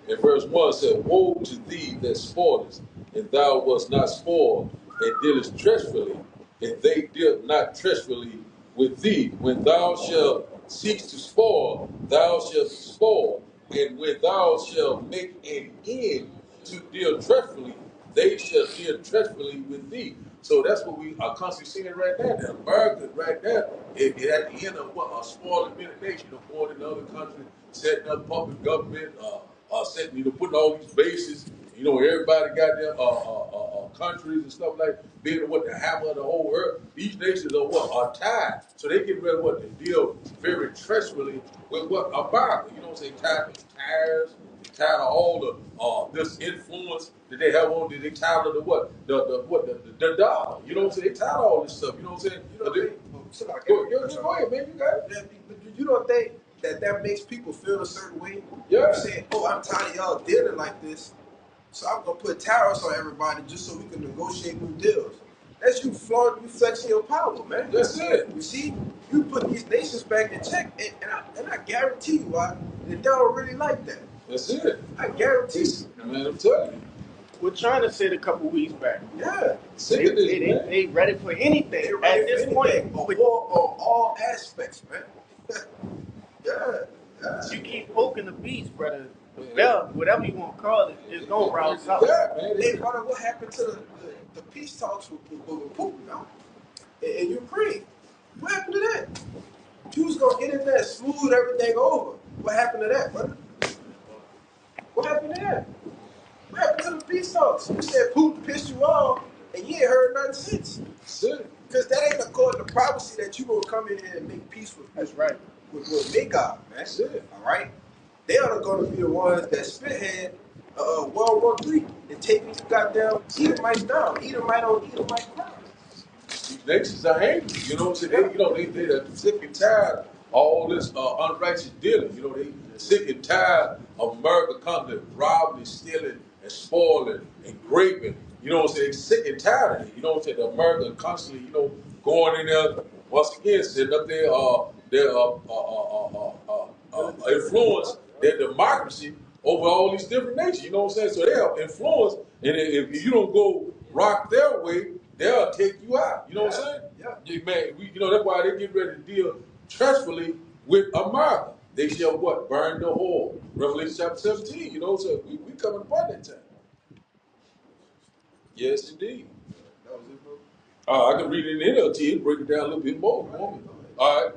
and verse 1 said, Woe to thee that spoilest, and thou wast not spoiled, and didst treacherously, and they did not treacherously with thee. When thou shalt cease to spoil, thou shalt be spoiled, and when thou shalt make an end to deal treacherously, they shall deal treacherously with thee. So that's what we are constantly seeing right now. That America right now, it at the end of what a spoiled nation, going in other countries, setting up public government, setting, putting all these bases. Everybody got their countries and stuff like being what the hammer of the whole earth. These nations are tied, so they get ready to deal very treacherously with what America. Tied to tires, tired of all the this influence that they have on. They tired of the what the dollar. You know what I'm saying? They tired of all this stuff. You know what I'm saying? Go ahead, man. You got it. But you don't think that makes people feel a certain way? Yeah. You're saying, oh, I'm tired of y'all dealing like this, so I'm gonna put tariffs on everybody just so we can negotiate new deals. That's you flexing your power, man. That's it. You see, you put these nations back in check, and I guarantee you, that they don't really like that. That's it. I guarantee you. Man, I'm telling you. What China said a couple weeks back. Yeah. Sick of this, man. They ready for anything They're ready at this for point. anything, on all aspects, man. Yeah. You keep poking the beast, brother. The bell, whatever you want to call it, is gonna rouse up. Yeah, man. Hey, brother, what happened to the peace talks with Putin now in Ukraine? What happened to that? You was gonna get in there, smooth everything over. What happened to that, brother? What happened to that? What happened to the peace talks? You said Putin pissed you off, and you ain't heard nothing since. Because that ain't according to prophecy that you gonna come in here and make peace with. That's right. With Magog, man. That's it. All right. They are going to be the ones that spearhead World War III and take these goddamn Edomites down. Edomite on Edomite crime. These nations are angry. You know what I'm saying? They're sick and tired of all this unrighteous dealing. They sick and tired of America coming to robbing and stealing and spoiling and raping. You know what I'm saying? They sick and tired of it. You know what I'm saying? The America constantly, going in there once again, setting up their influence, their democracy over all these different nations. You know what I'm saying? So they have influence, and if you don't go rock their way, they'll take you out. You know what I'm saying? Yeah. That's why they get ready to deal trustfully with America. They shall what? Burn the whore. Revelation chapter 17. So we coming upon that time. Yes, indeed. That was it, bro. I can read it in NLT and break it down a little bit more. All right.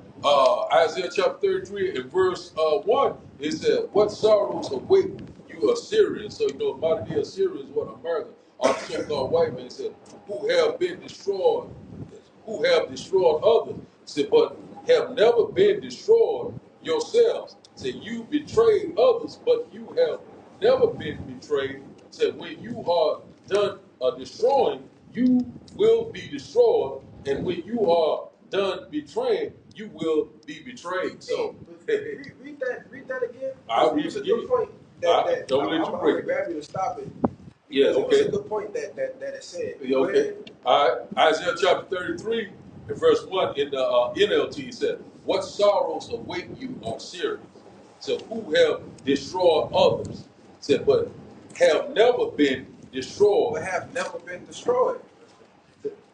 Isaiah chapter 33 and verse 1, it said, What sorrows await you Assyrians? So, modern day Assyrians, what America, our so-called white man said, who have destroyed others. Said, but have never been destroyed yourselves. Said, you betrayed others, but you have never been betrayed. Said, when you are done destroying, you will be destroyed, and when you are done betraying, you will be betrayed. So read that again. I'll read It's it a good again. point. Don't let you break I'm it. grab you to stop it. Yeah, Because okay. it was a good point that it said. Yeah, okay. All right. Isaiah chapter 33 and verse 1 in the NLT said, "What sorrows await you are serious. So who have destroyed others, said, but have never been destroyed." But have never been destroyed.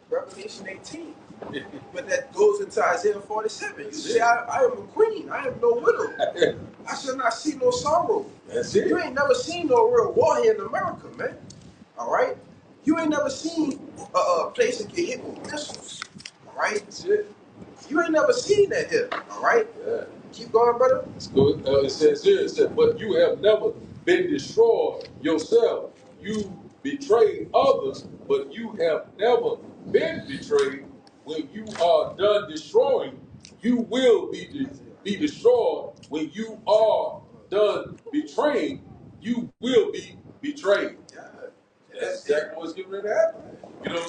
Revelation 18. But that goes into Isaiah 47. You say, I am a queen. I am no widow. I shall not see no sorrow. That's it. You ain't never seen no real war here in America, man. All right? You ain't never seen a place that get hit with missiles. All right? That's it. You ain't never seen that here. All right? Yeah. Keep going, brother. It's good. It says here, it said, but you have never been destroyed yourself. You betrayed others, but you have never been betrayed. When you are done destroying, you will be destroyed. When you are done betraying, you will be betrayed. That's exactly what's getting ready to happen.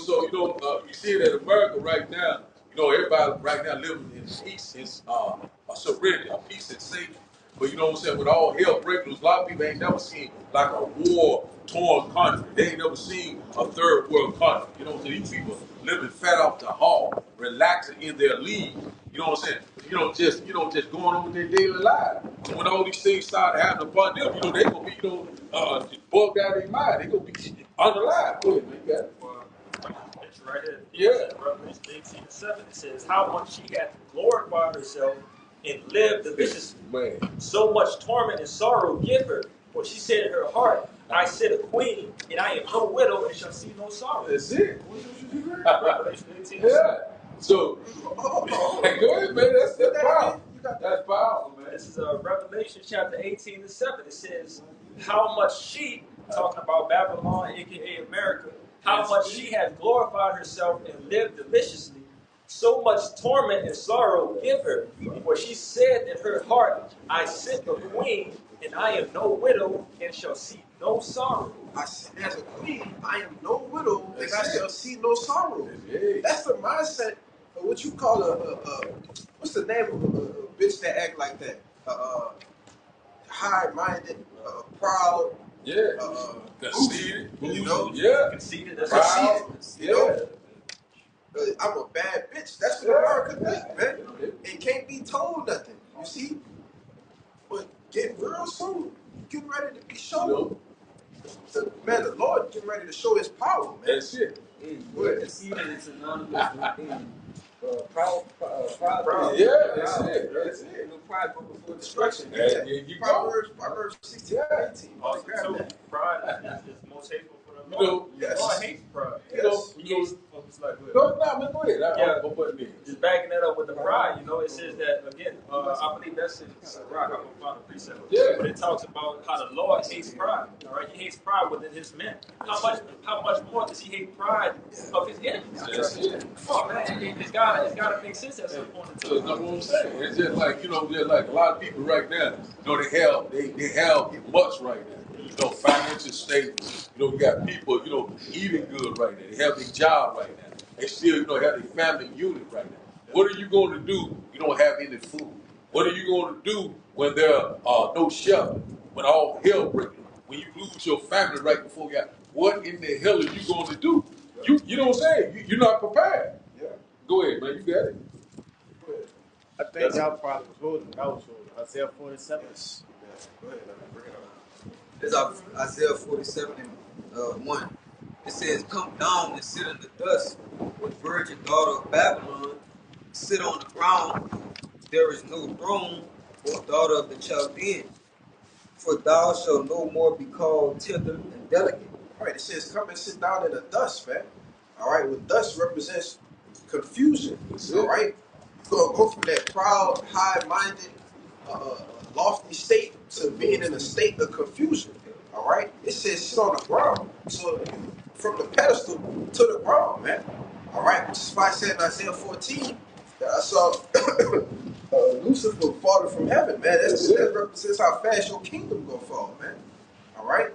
So you see that America right now, everybody right now living in peace and a serenity, a peace and safety. But you know what I'm saying, with all hell breaking loose, a lot of people ain't never seen like a war-torn country. They ain't never seen a third world country. You know what I'm saying? These people living fat off the hog, relaxing in their league. You know what I'm saying? Just going on with their daily life. So when all these things start happening upon them, they gonna be, bugged out of their mind. They gonna be unalive. Go ahead, man. You got it. It's right here. Yeah. Revelation 18:7. It says, how much she hath glorified herself and lived deliciously. Man. So much torment and sorrow give her. For she said in her heart, I sit a queen, and I am no widow, and shall see no sorrow. That's it. Revelation 18:7. Yeah. So, go ahead, man. That's powerful. That's powerful, man. This is Revelation chapter 18:7. It says, how much she, talking about Babylon, aka America, how much she hath glorified herself and lived deliciously. So much torment and sorrow give her. For she said in her heart, I sit a queen, and I am no widow, and shall see no sorrow. I sit as a queen, I am no widow, and I shall see no sorrow. That's the mindset of what you call what's the name of a bitch that act like that? High-minded, proud. Yeah. Conceited. Yeah. Conceited. That's Proud. Yeah. I'm a bad bitch. That's what America think, man. It can't be told nothing. You see? But getting real soon, getting ready to be shown. Man, the Lord getting ready to show his power, man. That's it. Conceited is synonymous with being proud. Yeah, that's it. That's it. No pride but before destruction. Yeah, you go. Proverbs 16:18. Also, too, pride is most hateful for the You Lord. know, yes. God hates pride. It's like, go ahead. I'm putting it. Just backing that up with the pride, it says that again. I believe that's in Sirach. I'm gonna find a precept. Yeah. But it talks about how the Lord hates pride. All right, He hates pride within His men. How much more does He hate pride of His enemies? That's it. Come on, man. It's gotta make sense at some point in So time. that's what I'm saying. It's just like, just like a lot of people right now, they have much right now. Financial stable. You got people, eating good right now. They have their job right now. They still, have their family unit right now. What are you going to do? You don't have any food. What are you going to do when there are no shelter? When all hell breaks? When you lose your family right before you got, what in the hell are you going to do? You know what I'm saying? You're not prepared. yeah. Go ahead, man. You got it. Go ahead. I think y'all probably was holding. I was holding. Isaiah 47. Go ahead. Bring it on. This is Isaiah 47 and 1. It says, come down and sit in the dust with virgin daughter of Babylon. Sit on the ground. There is no throne, O daughter of the Chaldean. For thou shalt no more be called tender and delicate. All right, it says, come and sit down in the dust, man. All right, well, dust represents confusion. All right, you're going to go from that proud, high-minded, lofty state to being in a state of confusion. All right, it says sit on the ground. So from the pedestal to the ground, man. All right, which is why I said in Isaiah 14 that I saw Lucifer falling from heaven, man. That represents how fast your kingdom gonna fall, man. All right.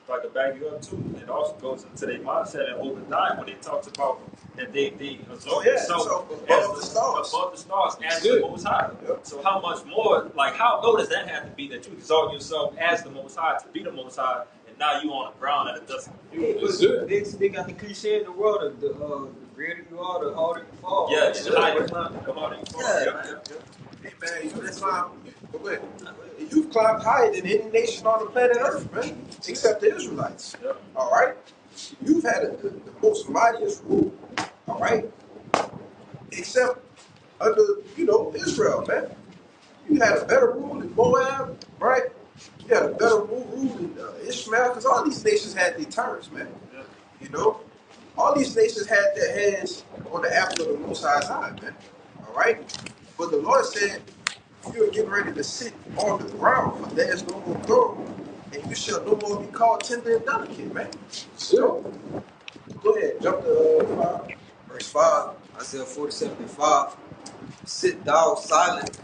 Like a back you up too. It also goes into their mindset and Obadiah when they talks about that they exalt themselves so above the stars. above the stars as the Most High. Yep. So how much more, like how low does that have to be that you exalt yourself as the Most High to be the Most High, and now you on the ground at a dust? They got the cliche in the world: the greater you are, the harder you fall. Yeah, it's the higher Yeah. the harder you fall. Yeah. Hey man, you've climbed higher than any nation on the planet Earth, man, except the Israelites. Yep. All right, you've had the most mightiest rule. All right, except under Israel, man. You had a better rule than Moab, right? You had a better rule than Ishmael, because all these nations had their turns, man. Yep. You know, all these nations had their hands on the apple of the Most High's eye, man. All right, but the Lord said, "You're getting ready to sit on the ground, for there is no more throne, and you shall no more be called tender and delicate, man." So, go ahead, jump to 5. Verse 5, Isaiah 47:5. Sit thou silent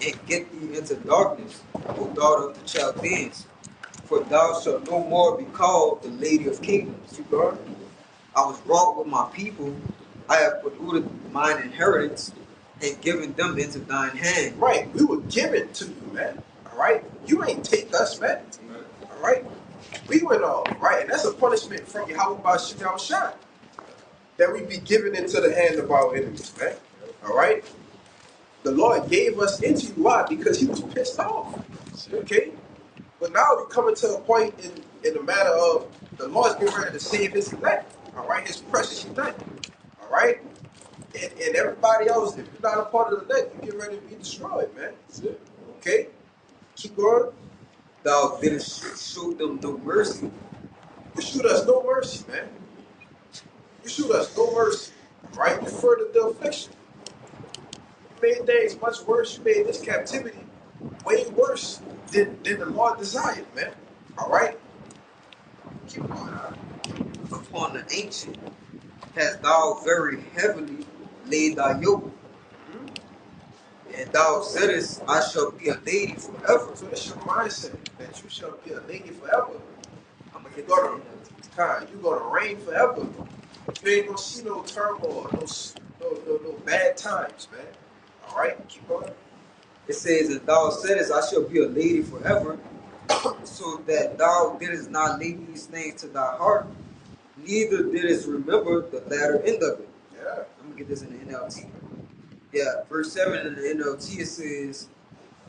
and get thee into darkness, O daughter of the Chaldeans, for thou shalt no more be called the lady of kingdoms. Keep going. I was wrought with my people, I have polluted mine inheritance, and given them into thine hand. Right, we were given to you, man. All right, you ain't take us, man. All right, we went off, right, and that's a punishment from Yahweh Bashim Yahushua, that we be given into the hand of our enemies, man. All right, the Lord gave us into you. Why? Because He was pissed off. Okay, but now we're coming to a point in the matter of the Lord's getting ready to save His elect. All right, His precious elect. All right. And everybody else, if you're not a part of the elect, you get ready to be destroyed, man. Okay? Keep going. Thou didst show them no mercy. You shoot us no mercy, man. You shoot us no mercy. Right? You furthered the affliction. You made things much worse. You made this captivity way worse than the Lord desired, man. All right? Keep going. Upon the ancient hast thou very heavily laid thy yoke. And thou saidest, I shall be a lady forever. So that's your mindset, that you shall be a lady forever. I'm gonna You're get gonna reign forever. You ain't gonna see no turmoil, no bad times, man. All right, keep going. It says, and thou saidest, I shall be a lady forever, so that thou didst not lay these things to thy heart, neither didst remember the latter end of it. Yeah. I'm gonna get this in the NLT. Yeah, verse 7 in the NLT, it says,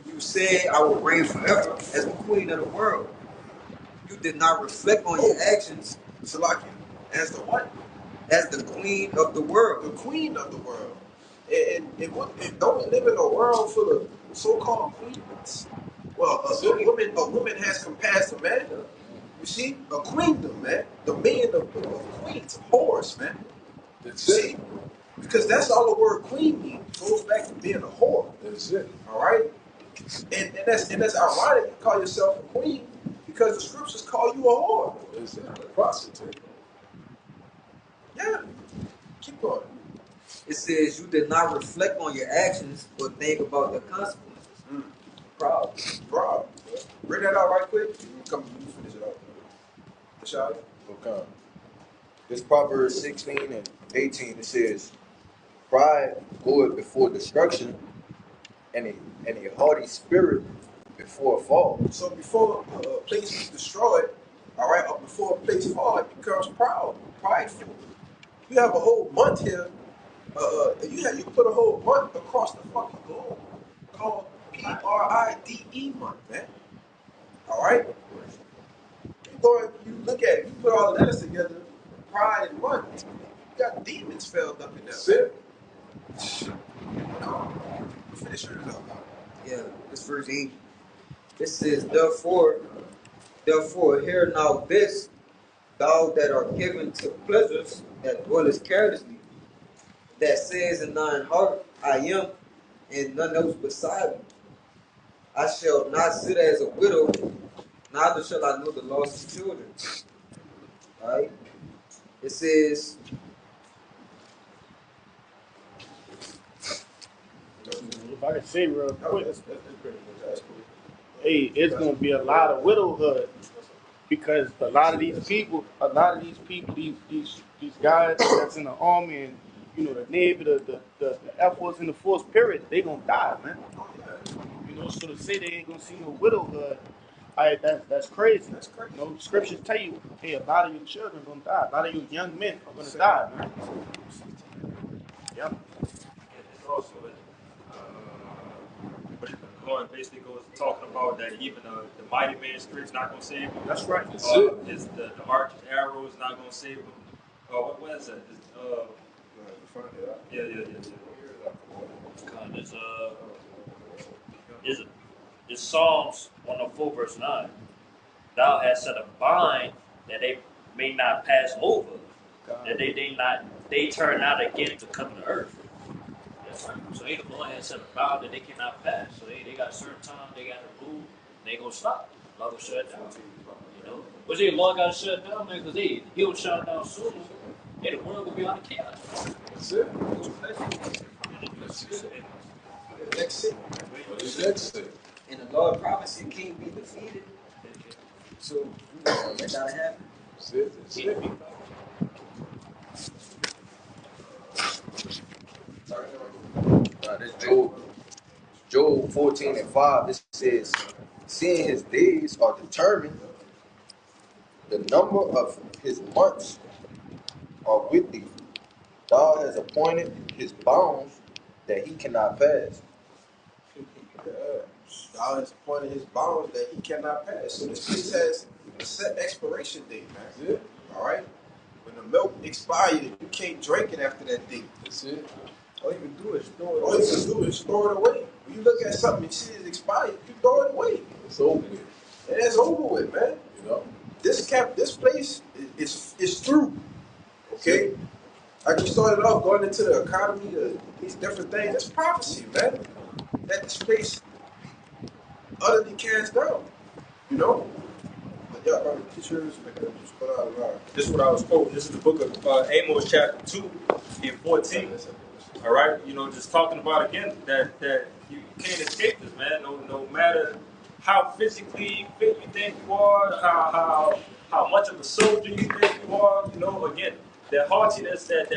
you said, I will reign forever as the queen of the world. You did not reflect on your actions. Salakia, as the what? As the queen of the world. The queen of the world. And don't we live in a world full of so-called queens? Well, a woman has compassed a man. You see, a queendom, man. The men of queens, whores, man. That's See? it. Because that's all the word queen means. It goes back to being a whore. That's it. All right? And that's ironic you call yourself a queen because the scriptures call you a whore. That's it. A prostitute. Yeah. Keep going. It says you did not reflect on your actions or think about the consequences. Proud. Bro, bring that out right quick. You can finish it up. Rashad? Okay. This Proverbs 16 and 18, it says, pride goeth before destruction, and a haughty spirit before a fall. So before a place is destroyed, all right, or before a place falls, it becomes prideful. You have a whole month here. You put a whole month across the fucking globe called PRIDE month, man. All right. You look at it. You put all the letters together. Pride and month. You got demons filled up in there. That's it. No. Finish it up. Yeah, this verse 8. It says, therefore, hear now this, thou that art given to pleasures that dwellest carelessly, that says in thine heart, I am, and none else beside me. I shall not sit as a widow, neither shall I know the loss of children. Alright? It says, If I can say real No, quick, that's pretty much that's cool. hey, it's gonna be a lot of widowhood because a lot of these people, these guys that's in the army and the Navy, the Air Force and the Force, period, they gonna die, man. So to say they ain't gonna see no widowhood, that's crazy. That's crazy. Scriptures tell you, hey, a lot of your children gonna die, a lot of your young men are gonna die, man. Yeah. It's also Lord basically goes talking about that even the mighty man's strength is not going to save him. That's right. Is the archer's arrow is not going to save him. What is that? Yeah. It's Psalms 104 verse 9. Thou hast set a bind that they may not pass over, that they turn not again to come to earth. That's right. So the Lord has set a bound that they cannot pass. So they got a certain time they got to move. They gonna stop. Lord will shut down. But the Lord got to shut down, man, because he'll shut down soon. And the world will be on the chaos. That's it. Next it. That's it. And the Lord promised you can't be defeated. So let that happen. That's it. That's it. This Job 14:5. It says, seeing his days are determined, the number of his months are with thee. Thou hast appointed his bounds that he cannot pass. God has appointed his bounds that he cannot pass. So this place has a set expiration date, man. That's it. All right? When the milk expired, you can't drink it after that date. That's it. All you can do is store it away. When you look at something and see it's expired, you throw it away. It's over with. And it's over with, man. This place is through. Okay? Like we started off going into the economy, these different things. That's prophecy, man. That this place utterly cast down. But y'all probably teachers just put out a line. This is what I was quoting. This is the book of Amos chapter 2 and 14. All right, just talking about again that you can't escape this, man. No matter how physically fit you think you are, how much of a soldier you think you are, again, that haughtiness that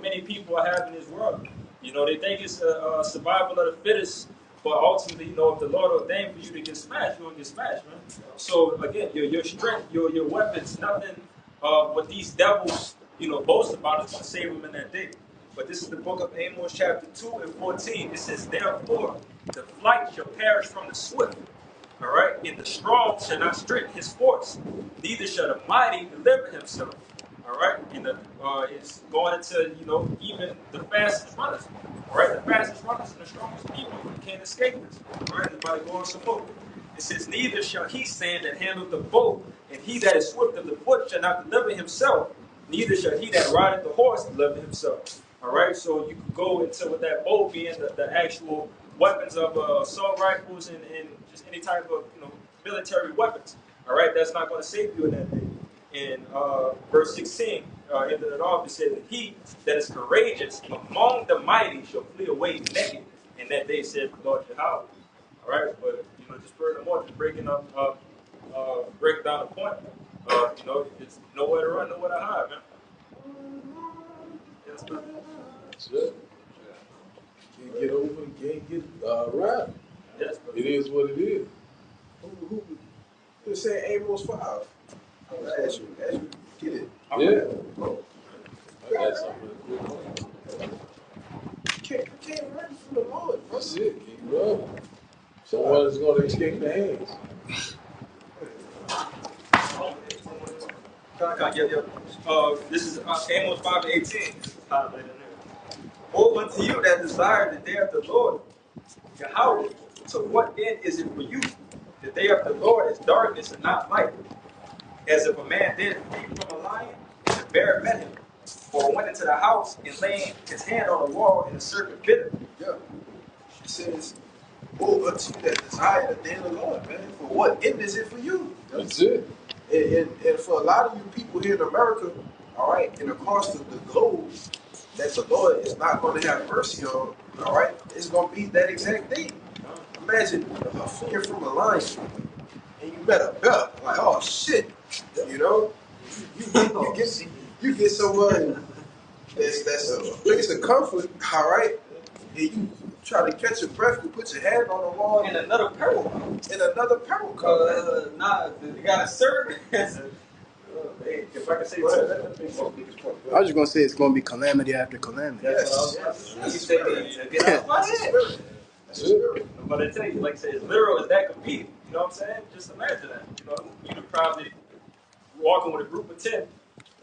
many people are having in this world. They think it's a survival of the fittest, but ultimately, if the Lord ordained for you to get smashed, you're gonna get smashed, man. So again, your strength, your weapons, nothing what these devils, boast about is gonna save them in that day. But this is the book of Amos chapter 2 and 14. It says, therefore, the flight shall perish from the swift. All right? And the strong shall not strengthen his force, neither shall the mighty deliver himself. All right? And it's going into, even the fastest runners. All right? The fastest runners and the strongest people. You can't escape this. All right? Everybody going some more. It says, neither shall he stand that handleth the bow, and he that is swift of the foot shall not deliver himself, neither shall he that rideth the horse deliver himself. All right, so you could go into with that bow being the actual weapons of assault rifles and just any type of military weapons. All right, that's not going to save you in that day. In verse 16, ended it off, it says, he that is courageous among the mighty shall flee away naked. And that day said the Lord Jehovah. All right, but just furthermore, just breaking down the point. It's nowhere to run, nowhere to hide, man. Yes, man. That's it. Can't get over, can't get around. Yes, It is what it is. Who said Amos 5? I'm gonna ask you, get it. Yeah. Oh. I got something. You can't run from the Lord, bro. That's it. Keep running. Someone is going to escape the hands. This is Amos 5:18. Woe unto you that desire the day of the Lord. Yahweh, to what end is it for you? The day of the Lord is darkness and not light. As if a man did flee from a lion, and the bear met him, or went into the house and laying his hand on the wall, and the serpent bit him. Yeah. It says, woe unto you that desire the day of the Lord, man. For what end is it for you? That's it. And for a lot of you people here in America, all right, and across the globe, that the Lord is not going to have mercy on, all right, it's going to be that exact thing. Imagine fleeing from a lion and you met a bear. Like, oh shit, You know, you get someone that's a place of comfort, all right? And you try to catch your breath, you put your hand on the wall, And another peril. and another peril comes. Nah, you gotta serve it. Hey, if I can say Go ahead, something. let me make my biggest point. I was just gonna say it's gonna be calamity after calamity. Yes, You say get out my head. that's the spirit. But I tell you, like I said, as literal as that could be. You know what I'm saying? Just imagine that. You know, you could probably walking with a group of 10,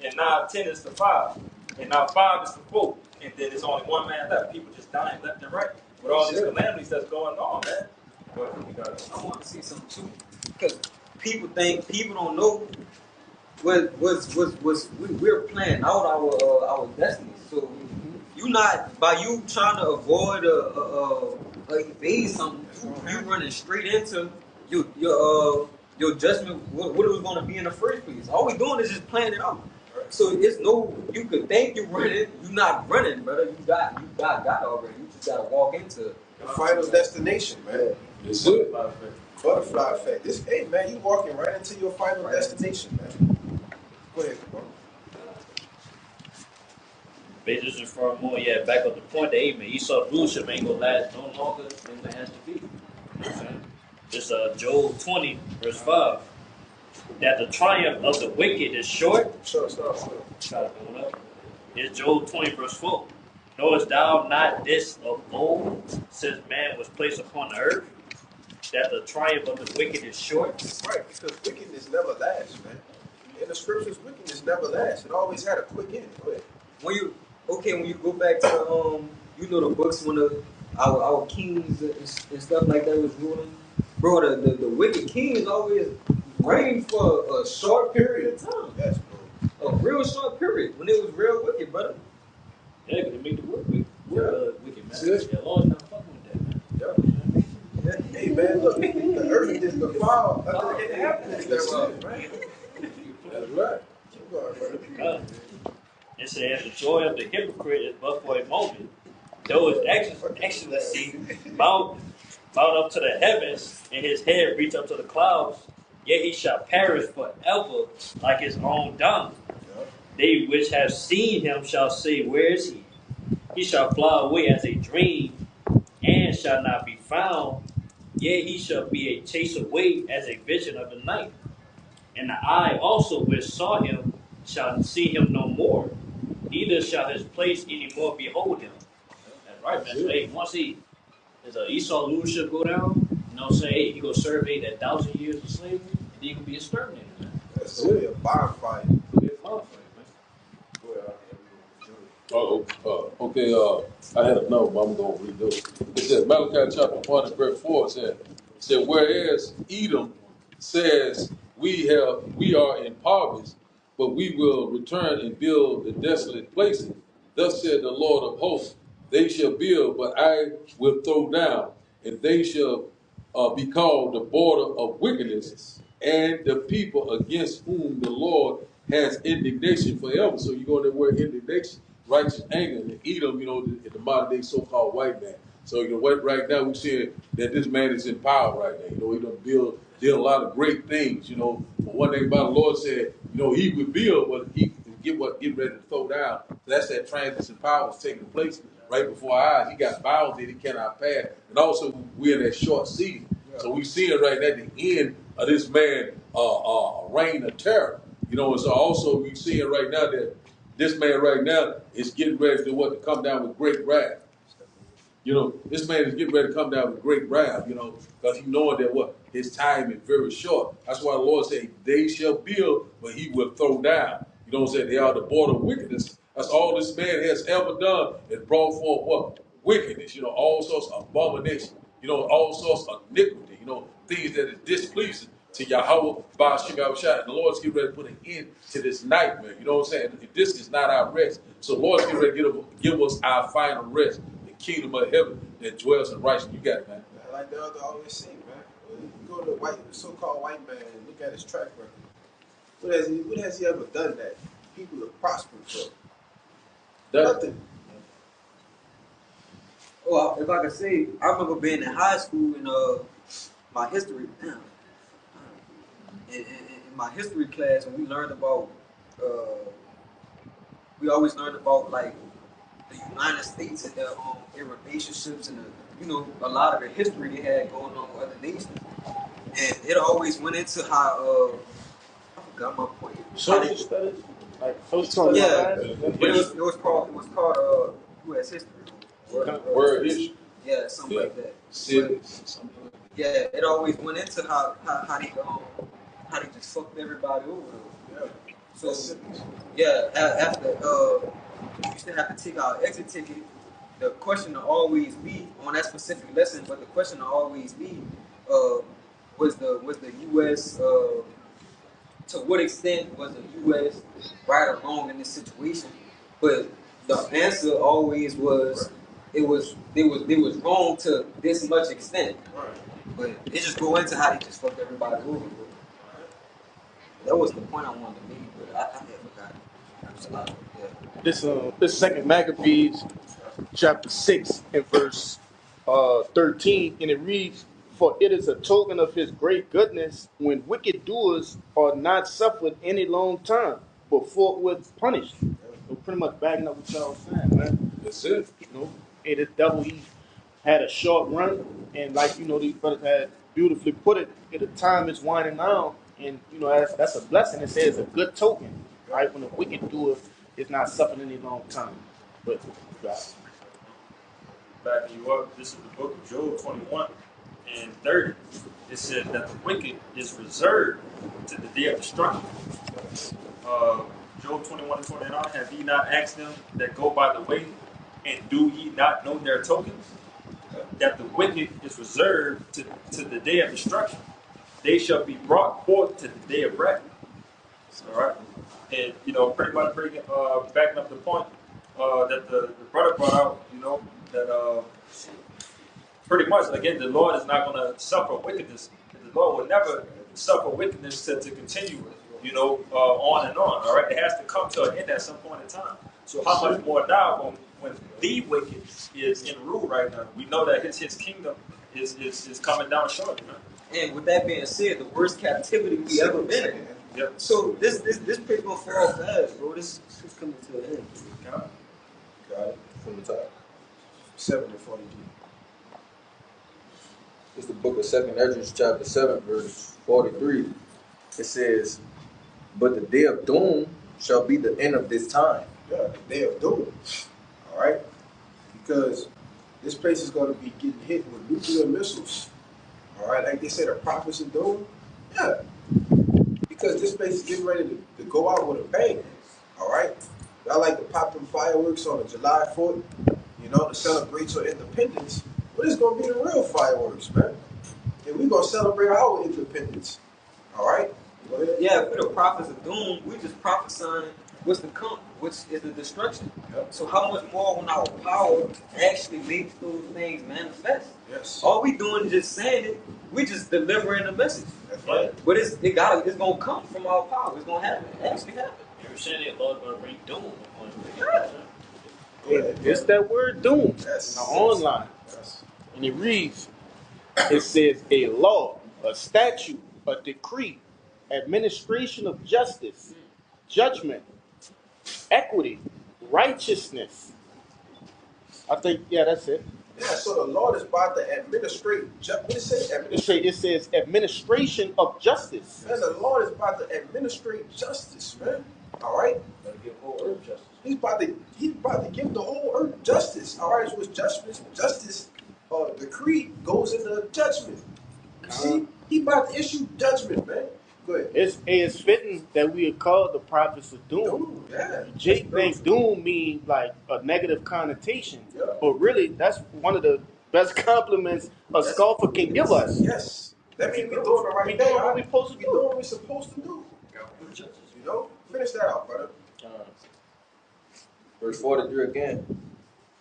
and now 10 is to 5, and now 5 is to 4, and then there's only one man left. People just dying left and right with all these calamities that's going on, man. But we got it. I want to see something too, because people don't know we're planning out our destiny. So you not by you trying to avoid evade something, you running straight into your judgment. What it was going to be in the first place. All we doing is just planning it out. So it's no, you could think you're running, you're not running, brother. You got already. You just gotta walk into it. The final destination, man. That's it. Butterfly effect. This, hey, man, you walking right into your final destination, man. Go ahead, bro. Basically, for more, back up the point that man, Esau rulership ain't gonna last no longer than it has to be. You know what I'm saying? It's Job 20, verse 5. That the triumph of the wicked is short. Stop. Try to pull it up. It's Job 20, verse 4. Knowest thou not this of old, since man was placed upon the earth, that the triumph of the wicked is short? Right, because wickedness never lasts, man. In the scriptures, wickedness never lasts. It always had a quick end. Go ahead. When you go back to the books when our kings and stuff like that was ruling, bro, the wicked kings always reigned for a short period of time. Yes, bro. A real short period when it was real wicked, brother. Yeah, because it made the world wicked, man. Yeah. Yeah, Lord's not fucking with that, man. Hey, man, look, the earth is defiled under the inhabitants thereof, man. That's right. Keep going, brother. It says, the joy of the hypocrite is but for a moment, though his excellency mount up to the heavens, and his head reach up to the clouds, yet he shall perish forever like his own dung. They which have seen him shall say, where is he? He shall fly away as a dream, and shall not be found. Yet he shall be a chase away as a vision of the night. And the eye also which saw him shall see him no more, neither shall his place any more behold him. That's right, man. So, hey, once there's a Esau leadership go down, you know what I'm saying? Hey, he go serve 1,000 years of slavery, and then he gonna be exterminated, man. That's really a bonfire. It'll be a conflict, man. Okay, I had a note, but I'm going to read those. It says, Malachi chapter 1 and verse 4 said, whereas Edom says, we are impoverished, but we will return and build the desolate places. Thus said the Lord of hosts, they shall build, but I will throw down, and they shall be called the border of wickedness, and the people against whom the Lord has indignation forever. So you go to the word indignation, righteous anger, and Edom, the modern day so-called white man. So right now we're seeing that this man is in power right now. He done did a lot of great things. But one thing about the Lord said, he would build, but he get ready to throw down. So that's that transition power is taking place right before our eyes. He got bounds that he cannot pass, and also we're in that short season. So we see it right at the end of this man reign of terror. And so also we see it right now that this man right now is getting ready to come down with great wrath. This man is getting ready to come down with great wrath, because he knowing that his time is very short. That's why the Lord said, they shall build, but he will throw down. They are the border of wickedness. That's all this man has ever done is brought forth wickedness, all sorts of abomination, all sorts of iniquity, things that is displeasing to Yahweh by Hashem Yahushua. And the Lord's getting ready to put an end to this nightmare. You know what I'm saying? This is not our rest. So the Lord's getting ready to give us our final rest. Kingdom of heaven that dwells in righteousness. You got it, man. Like the other always say, man. You go to the so-called white man and look at his track record. What has he ever done that people have prospered for? Nothing. Oh, if I could say, I remember being in high school and my history, and my history class, when we learned about, we always learned about like the United States and their relationships and a lot of the history they had going on with other nations, and it always went into how I forgot my point. Social studies, like social Yeah, studies. but it was called U.S. history. Word history. Yeah, something like that. Cities, something like that. Yeah, it always went into how they just fucked everybody over. Yeah. So yeah, after you used to have to take our exit ticket. The question will always be on that specific lesson, but the question will always be, was the U.S. To what extent was the U.S. right or wrong in this situation? But the answer always was they was wrong to this much extent. But it just go into how they just fucked everybody over. Bro. That was the point I wanted to make, but I forgot. It. This second Maccabees chapter 6 and verse 13, and it reads, "For it is a token of his great goodness when wicked doers are not suffered any long time, but forthwith punished." So pretty much backing up what y'all was saying, man. That's it. Hey, the devil, he had a short run, and like these brothers had beautifully put it, the time is winding down, and that's a blessing. It says a good token, right? When a wicked doer is not suffering any long time, but Backing you up, this is the book of Job 21 and 30. It says that the wicked is reserved to the day of destruction. Job 21 and 29, have ye not asked them that go by the way, and do ye not know their tokens? That the wicked is reserved to the day of destruction. They shall be brought forth to the day of wrath. All right? And, pretty much backing up the point that the brother brought out, that pretty much, again, the Lord is not going to suffer wickedness. The Lord will never suffer wickedness to continue, on and on. All right? It has to come to an end at some point in time. So how much more now when the wicked is in rule right now? We know that his kingdom is coming down shortly. Man. And with that being said, the worst captivity we ever been in. Yep. So this pretty gonna fall fast, bro. This is coming to an end. Got it. From the top. 7 and 42. It's the book of 2nd Ezra, chapter 7, verse 43. It says, "But the day of doom shall be the end of this time." Yeah, the day of doom. All right? Because this place is going to be getting hit with nuclear missiles. All right? Like they said, the prophets of doom. Yeah. Because this place is getting ready to go out with a bang. All right? Y'all like to pop them fireworks on July 4th, to celebrate your independence. But it's going to be the real fireworks, man. And we're going to celebrate our independence. All right? Go ahead. Yeah, if we're the prophets of doom, we just prophesying what's to come, which is the destruction. Yep. So how much more when our power actually makes those things manifest? Yes. All we doing is just saying it. We just delivering the message. That's right. But it's gonna come from our power. It's gonna happen. It actually happen. You're saying that Lord's going to bring doom upon you. it's that word doom Yes. online, Yes. and it reads, it says a law, a statute, a decree, administration of justice, judgment, equity, righteousness. I think, that's it. Yeah, so the Lord is about to administrate. What did it say? It says administration of justice. Man, the Lord is about to administrate justice, man. All right? Give whole earth justice. He's about to give the whole earth justice. All right, so it's justice decree goes into judgment. You see? He about to issue judgment, man. Go ahead. It's fitting that we are called the prophets of doom. Yeah. Jake thinks doom means like a negative connotation, Yeah. but really that's one of the best compliments a scoffer can give us. Yes. That means we're doing the right We thing. doing what we supposed to We're doing do. what we're supposed to do. Finish that out, brother. Verse 43 again.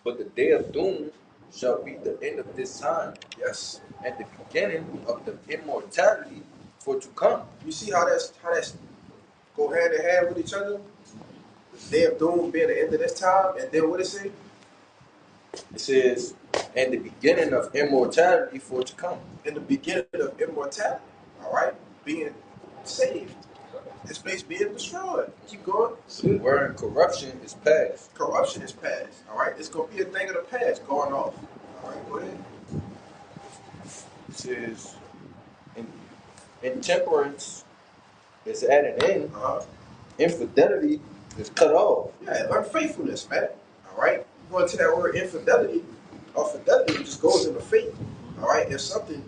"But the day of doom shall be the end of this time, Yes. and the beginning of the immortality for to come." You see how that's go hand in hand with each other? The day of doom being the end of this time, and then what it say? It says, "And the beginning of immortality for to come." In the beginning of immortality. All right? Being saved. This place being destroyed. Keep going. Wherein corruption is past. Corruption is past. All right, it's gonna be a thing of the past going off. All right, go ahead. It says, intemperance is at an end. Infidelity is cut off. Yeah, unfaithfulness, man. All right, going to that word infidelity, or fidelity just goes into faith. All right, if something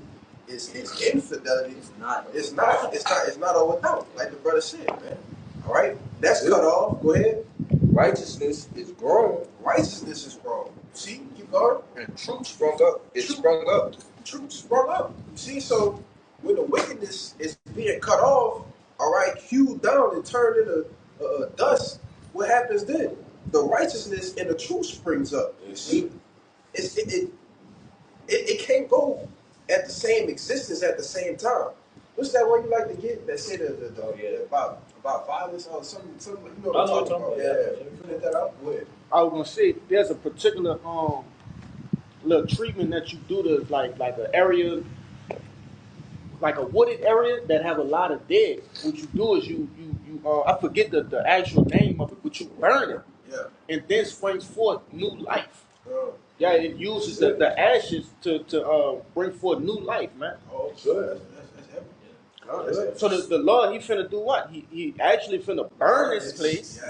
is infidelity, it's not or without, like the brother said, man. All right, that's cut off. Go ahead. Righteousness is grown. Righteousness is grown. See, keep going. And truth sprung up. Sprung up. Truth sprung up. See, so when the wickedness is being cut off, all right, hewed down and turned into dust, what happens then? The righteousness and the truth springs up. You see, it can't go at the same existence at the same time. What's that one you like to get that said about violence or something? You know what I'm talking about? Yeah. Put that up. Go ahead. I was gonna say there's a particular little treatment that you do to like an area, like a wooded area that have a lot of dead. What you do is you I forget the actual name of it, but you burn it. Yeah. And then springs forth new life. Yeah, it uses the ashes to bring forth new life, man. Oh, good. That's heavy. God, so the Lord, he finna do what? He actually finna burn this place,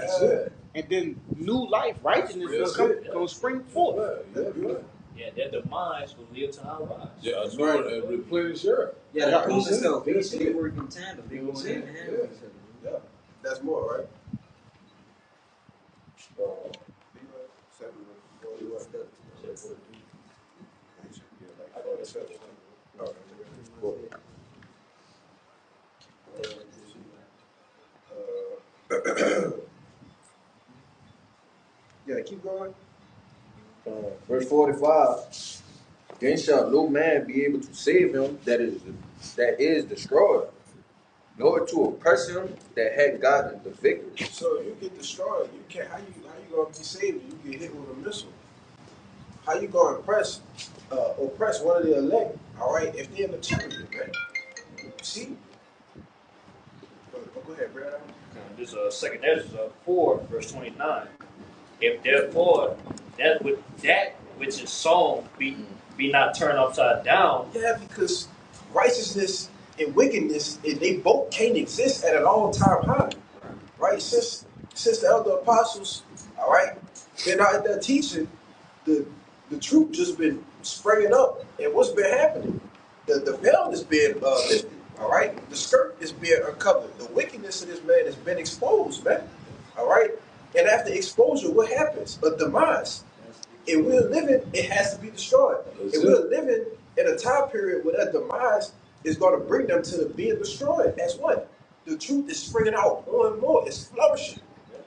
and then new life, righteousness gonna spring forth. Yeah, their demise will live to our lives. Yeah, anoint and replenish her. Yeah, the proof itself. They work in tandem. They go hand in hand with each other. Yeah, that's more, right? Yeah, keep going. Verse 45. Then shall no man be able to save him that is destroyed, nor to oppress him that had gotten the victory. So you get destroyed. You can't. How you gonna be saved? You get hit with a missile. How you gonna oppress one of the elect? All right, if they're in the chariot, right? See. Go ahead, brother. This is 2 Ezra 4, verse 29. If therefore that which is sown be not turned upside down. Yeah, because righteousness and wickedness, they both can't exist at an all-time high, right? Since the elder apostles, all right, been out there teaching, the truth just been springing up, and what's been happening? The veil is being lifted, all right. The skirt is being uncovered. The wickedness of this man has been exposed, man, all right. And after exposure, what happens? A demise. If we're living, it has to be destroyed. If we're living in a time period where that demise is going to bring them to the being destroyed, as what? The truth is springing out more and more. It's flourishing.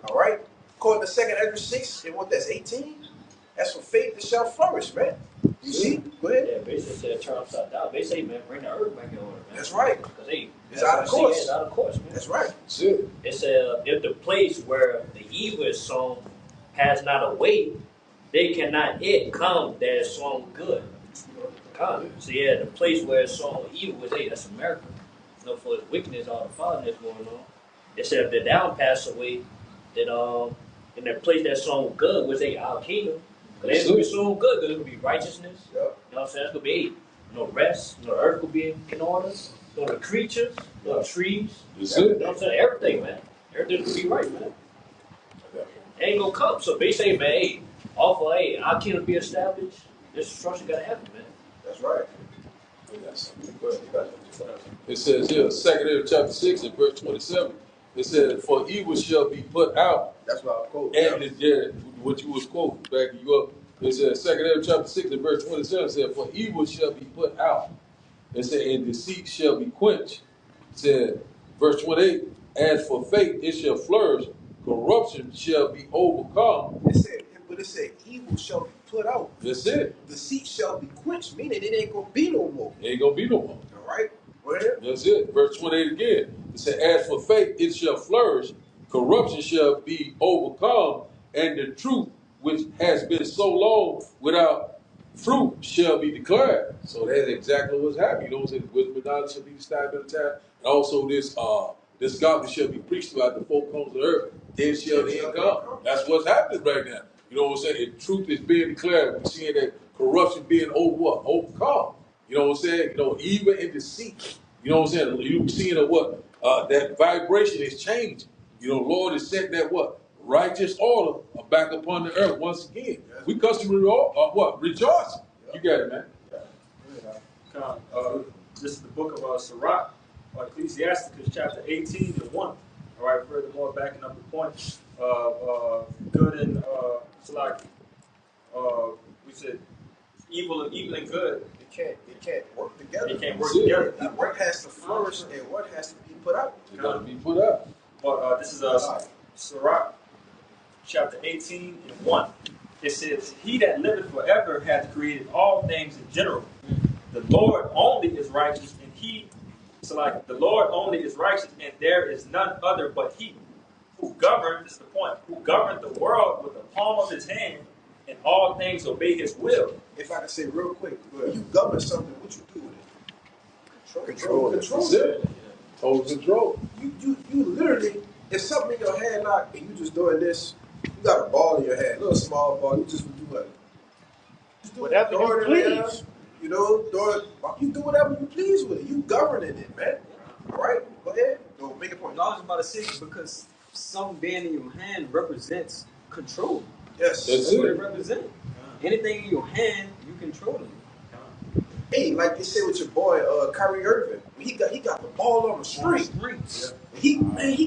All right? According to 2 Ezra 6, and what that's 18, that's for faith that shall flourish, man. You see? Go ahead. Yeah, basically said turn upside down. They say, man, bring the earth back in order, man. That's right. Because it's out of course. It's out of course, man. That's right. It said, if the place where the evil is sown has not a way, they cannot yet come that is sown good. Come. So yeah, the place where it's sown evil is, hey, that's America. You know, for the wickedness, all the foulness going on. It said if the down pass away, that in that place that's sown good was our kingdom. Because it's gonna be sown good, there's gonna be righteousness. Yep. You know what I'm saying? It's gonna be rest, earth will be in order, the creatures, the trees. You know what I'm saying? Everything, man. Everything will be right, man. It ain't gonna come. So they say, man, hey, our kingdom be established, this destruction gotta happen, man. That's right. It says here, 2 Ezra chapter 6 and verse 27. It says, for evil shall be put out. That's what I'm quoting. And what you was quoting, backing you up. It says 2 Ezra chapter 6 and verse 27 said, for evil shall be put out. It said, and deceit shall be quenched. It said, verse 28, as for faith it shall flourish, corruption shall be overcome. It said evil shall be put out. That's it. Deceit shall be quenched, meaning it ain't gonna be no more. It ain't gonna be no more. All right. Where? That's it. Verse 28 again. It said, as for faith it shall flourish, corruption shall be overcome, and the truth which has been so long without fruit shall be declared. So that's exactly what's happening. You know what I'm saying? Wisdom and knowledge shall be established in time. And also this This gospel shall be preached throughout the four corners of the earth. Then shall the end come. That's what's happening right now. You know what I'm saying? And truth is being declared. We're seeing that corruption being overcome. You know what I'm saying? You know, even in deceit. You know what I'm saying? You're seeing that vibration is changing. You know, Lord is setting that righteous order back upon the earth once again. We customary rejoice. You got it, man. This is the book of Sirach, Ecclesiasticus chapter 18 and 1. All right, furthermore, backing up the point, good and Salaki. We said evil and good. It can't work together. It can't work together. One has to flourish and one has to be put out. It got to be put out. But this is Sirach chapter 18 and 1. It says, "He that liveth forever hath created all things in general. The Lord only is righteous, and the Lord only is righteous, and there is none other but He, who governed," this is the point, "who governed the world with the palm of His hand, and all things obey His will." If I can say real quick, when you govern something, what you do with it? Control. That's it. Total control. You literally, if something in your hand knock and you just doing this, you got a ball in your hand, a little small ball, you just do what? Just do Whatever you please. You know, you do whatever you please with it. You governing it, man. All right, go ahead. Go make a point. I was about to say, because something being in your hand represents control. Yes. That's what it represents. Anything in your hand, you control it. Hey, like they said with your boy Kyrie Irving, he got the ball on the street. He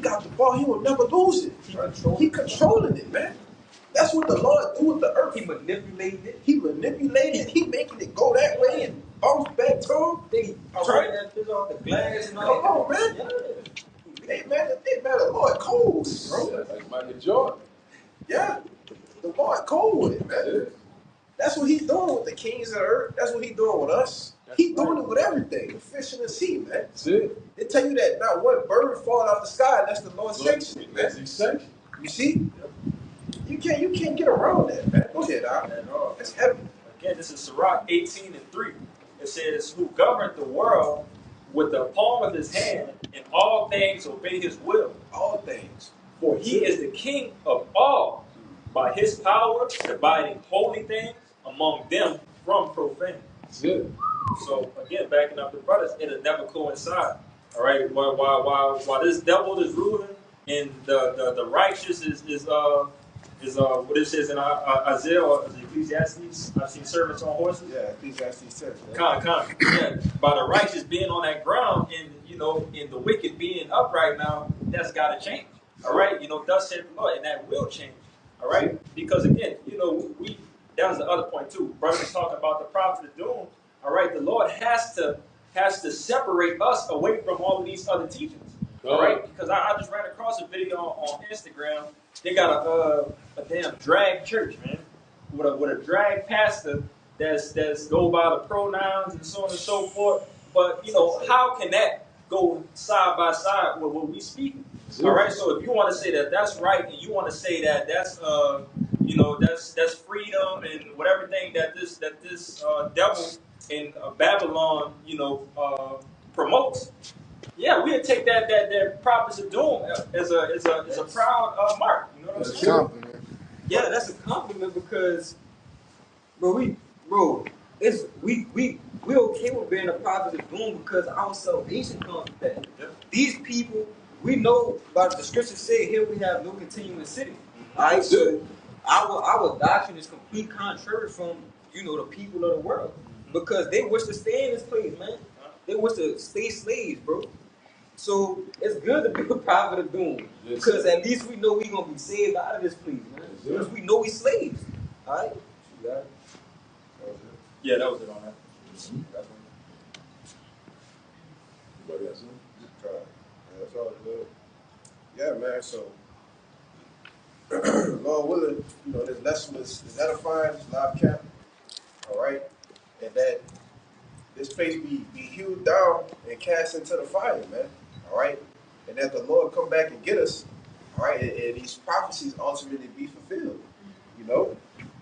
got the ball. He will never lose it. He controlling it, man. That's what the Lord do with the earth. He manipulated it. He making it go that way and bounce back to him. Then he turn that fish off the glass and all. Come on, man. Yeah. Hey, man, the Lord cold with it, bro. Like Michael Jordan. Yeah, the Lord cold with it, man. That's what He's doing with the kings of the earth. That's what He's doing with us. He's doing it with everything. The fish in the sea, man. That's it. They tell you that not one bird falling off the sky. That's the Lord's sanction, man. That's His sanction. You see? You can't get around that, man. Go ahead, Doc. That's heavy. Again, this is Sirach 18 and 3. It says, "Who governed the world with the palm of His hand, and all things obey His will. All things. For He is the King of all, by His power dividing holy things among them from profane." That's it. So again, backing up the brothers, it'll never coincide. All right, while this devil is ruling and the righteous is what it says in Isaiah or Ecclesiastes. I've seen servants on horses. Yeah, Ecclesiastes 10. Yeah, by the righteous being on that ground and and the wicked being upright now, that's got to change. All right, thus said the Lord, and that will change. All right, because again, we that was the other point too. Brother was talking about the prophet of doom. All right, the Lord has to separate us away from all of these other teachings. All right, because I just ran across a video on Instagram. They got a damn drag church, man, with a drag pastor that's go by the pronouns and so on and so forth. But how can that go side by side with what we speak? All right, so if you want to say that that's right, and you want to say that that's that's freedom and whatever thing that this devil in Babylon promotes. Yeah, we'll take that prophets of doom as a proud mark. You know what I'm saying? Compliment. Yeah, that's a compliment because, we okay with being a prophet of doom because our salvation comes from that. Yeah. These people, we know, like the scripture say, here we have no continuing city. All right, so our doctrine is complete contrary from the people of the world because they wish to stay in this place, man. They wish to stay slaves, bro. So it's good to be a prophet of doom because at least we know we're gonna be saved out of this place, man. Because we know we slaves. All right. Yeah, that was it on that. Anybody else? That's all good. Yeah, man. So, Lord willing, this lesson is edifying, it's live camp. All right, and that this place be hewed down and cast into the fire, man. All right, and that the Lord come back and get us. All right, and these prophecies ultimately be fulfilled.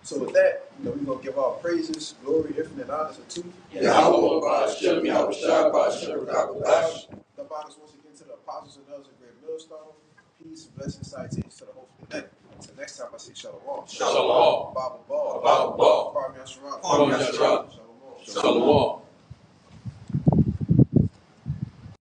So with that, we're gonna give our praises, glory, infinite honors to Yahweh, Ba'ashem, Yahweh Shai, Ba'ashem, Rakakabash. the bodies once again. listening to the Apostles and Elders of Great Millstone. Peace, blessings, salutations to the host of the day. Until next time, I say shalom. Shalom. Bible ball. Bible ball. Kwame Asherah. Kwame Asherah. Shalom. Shalom.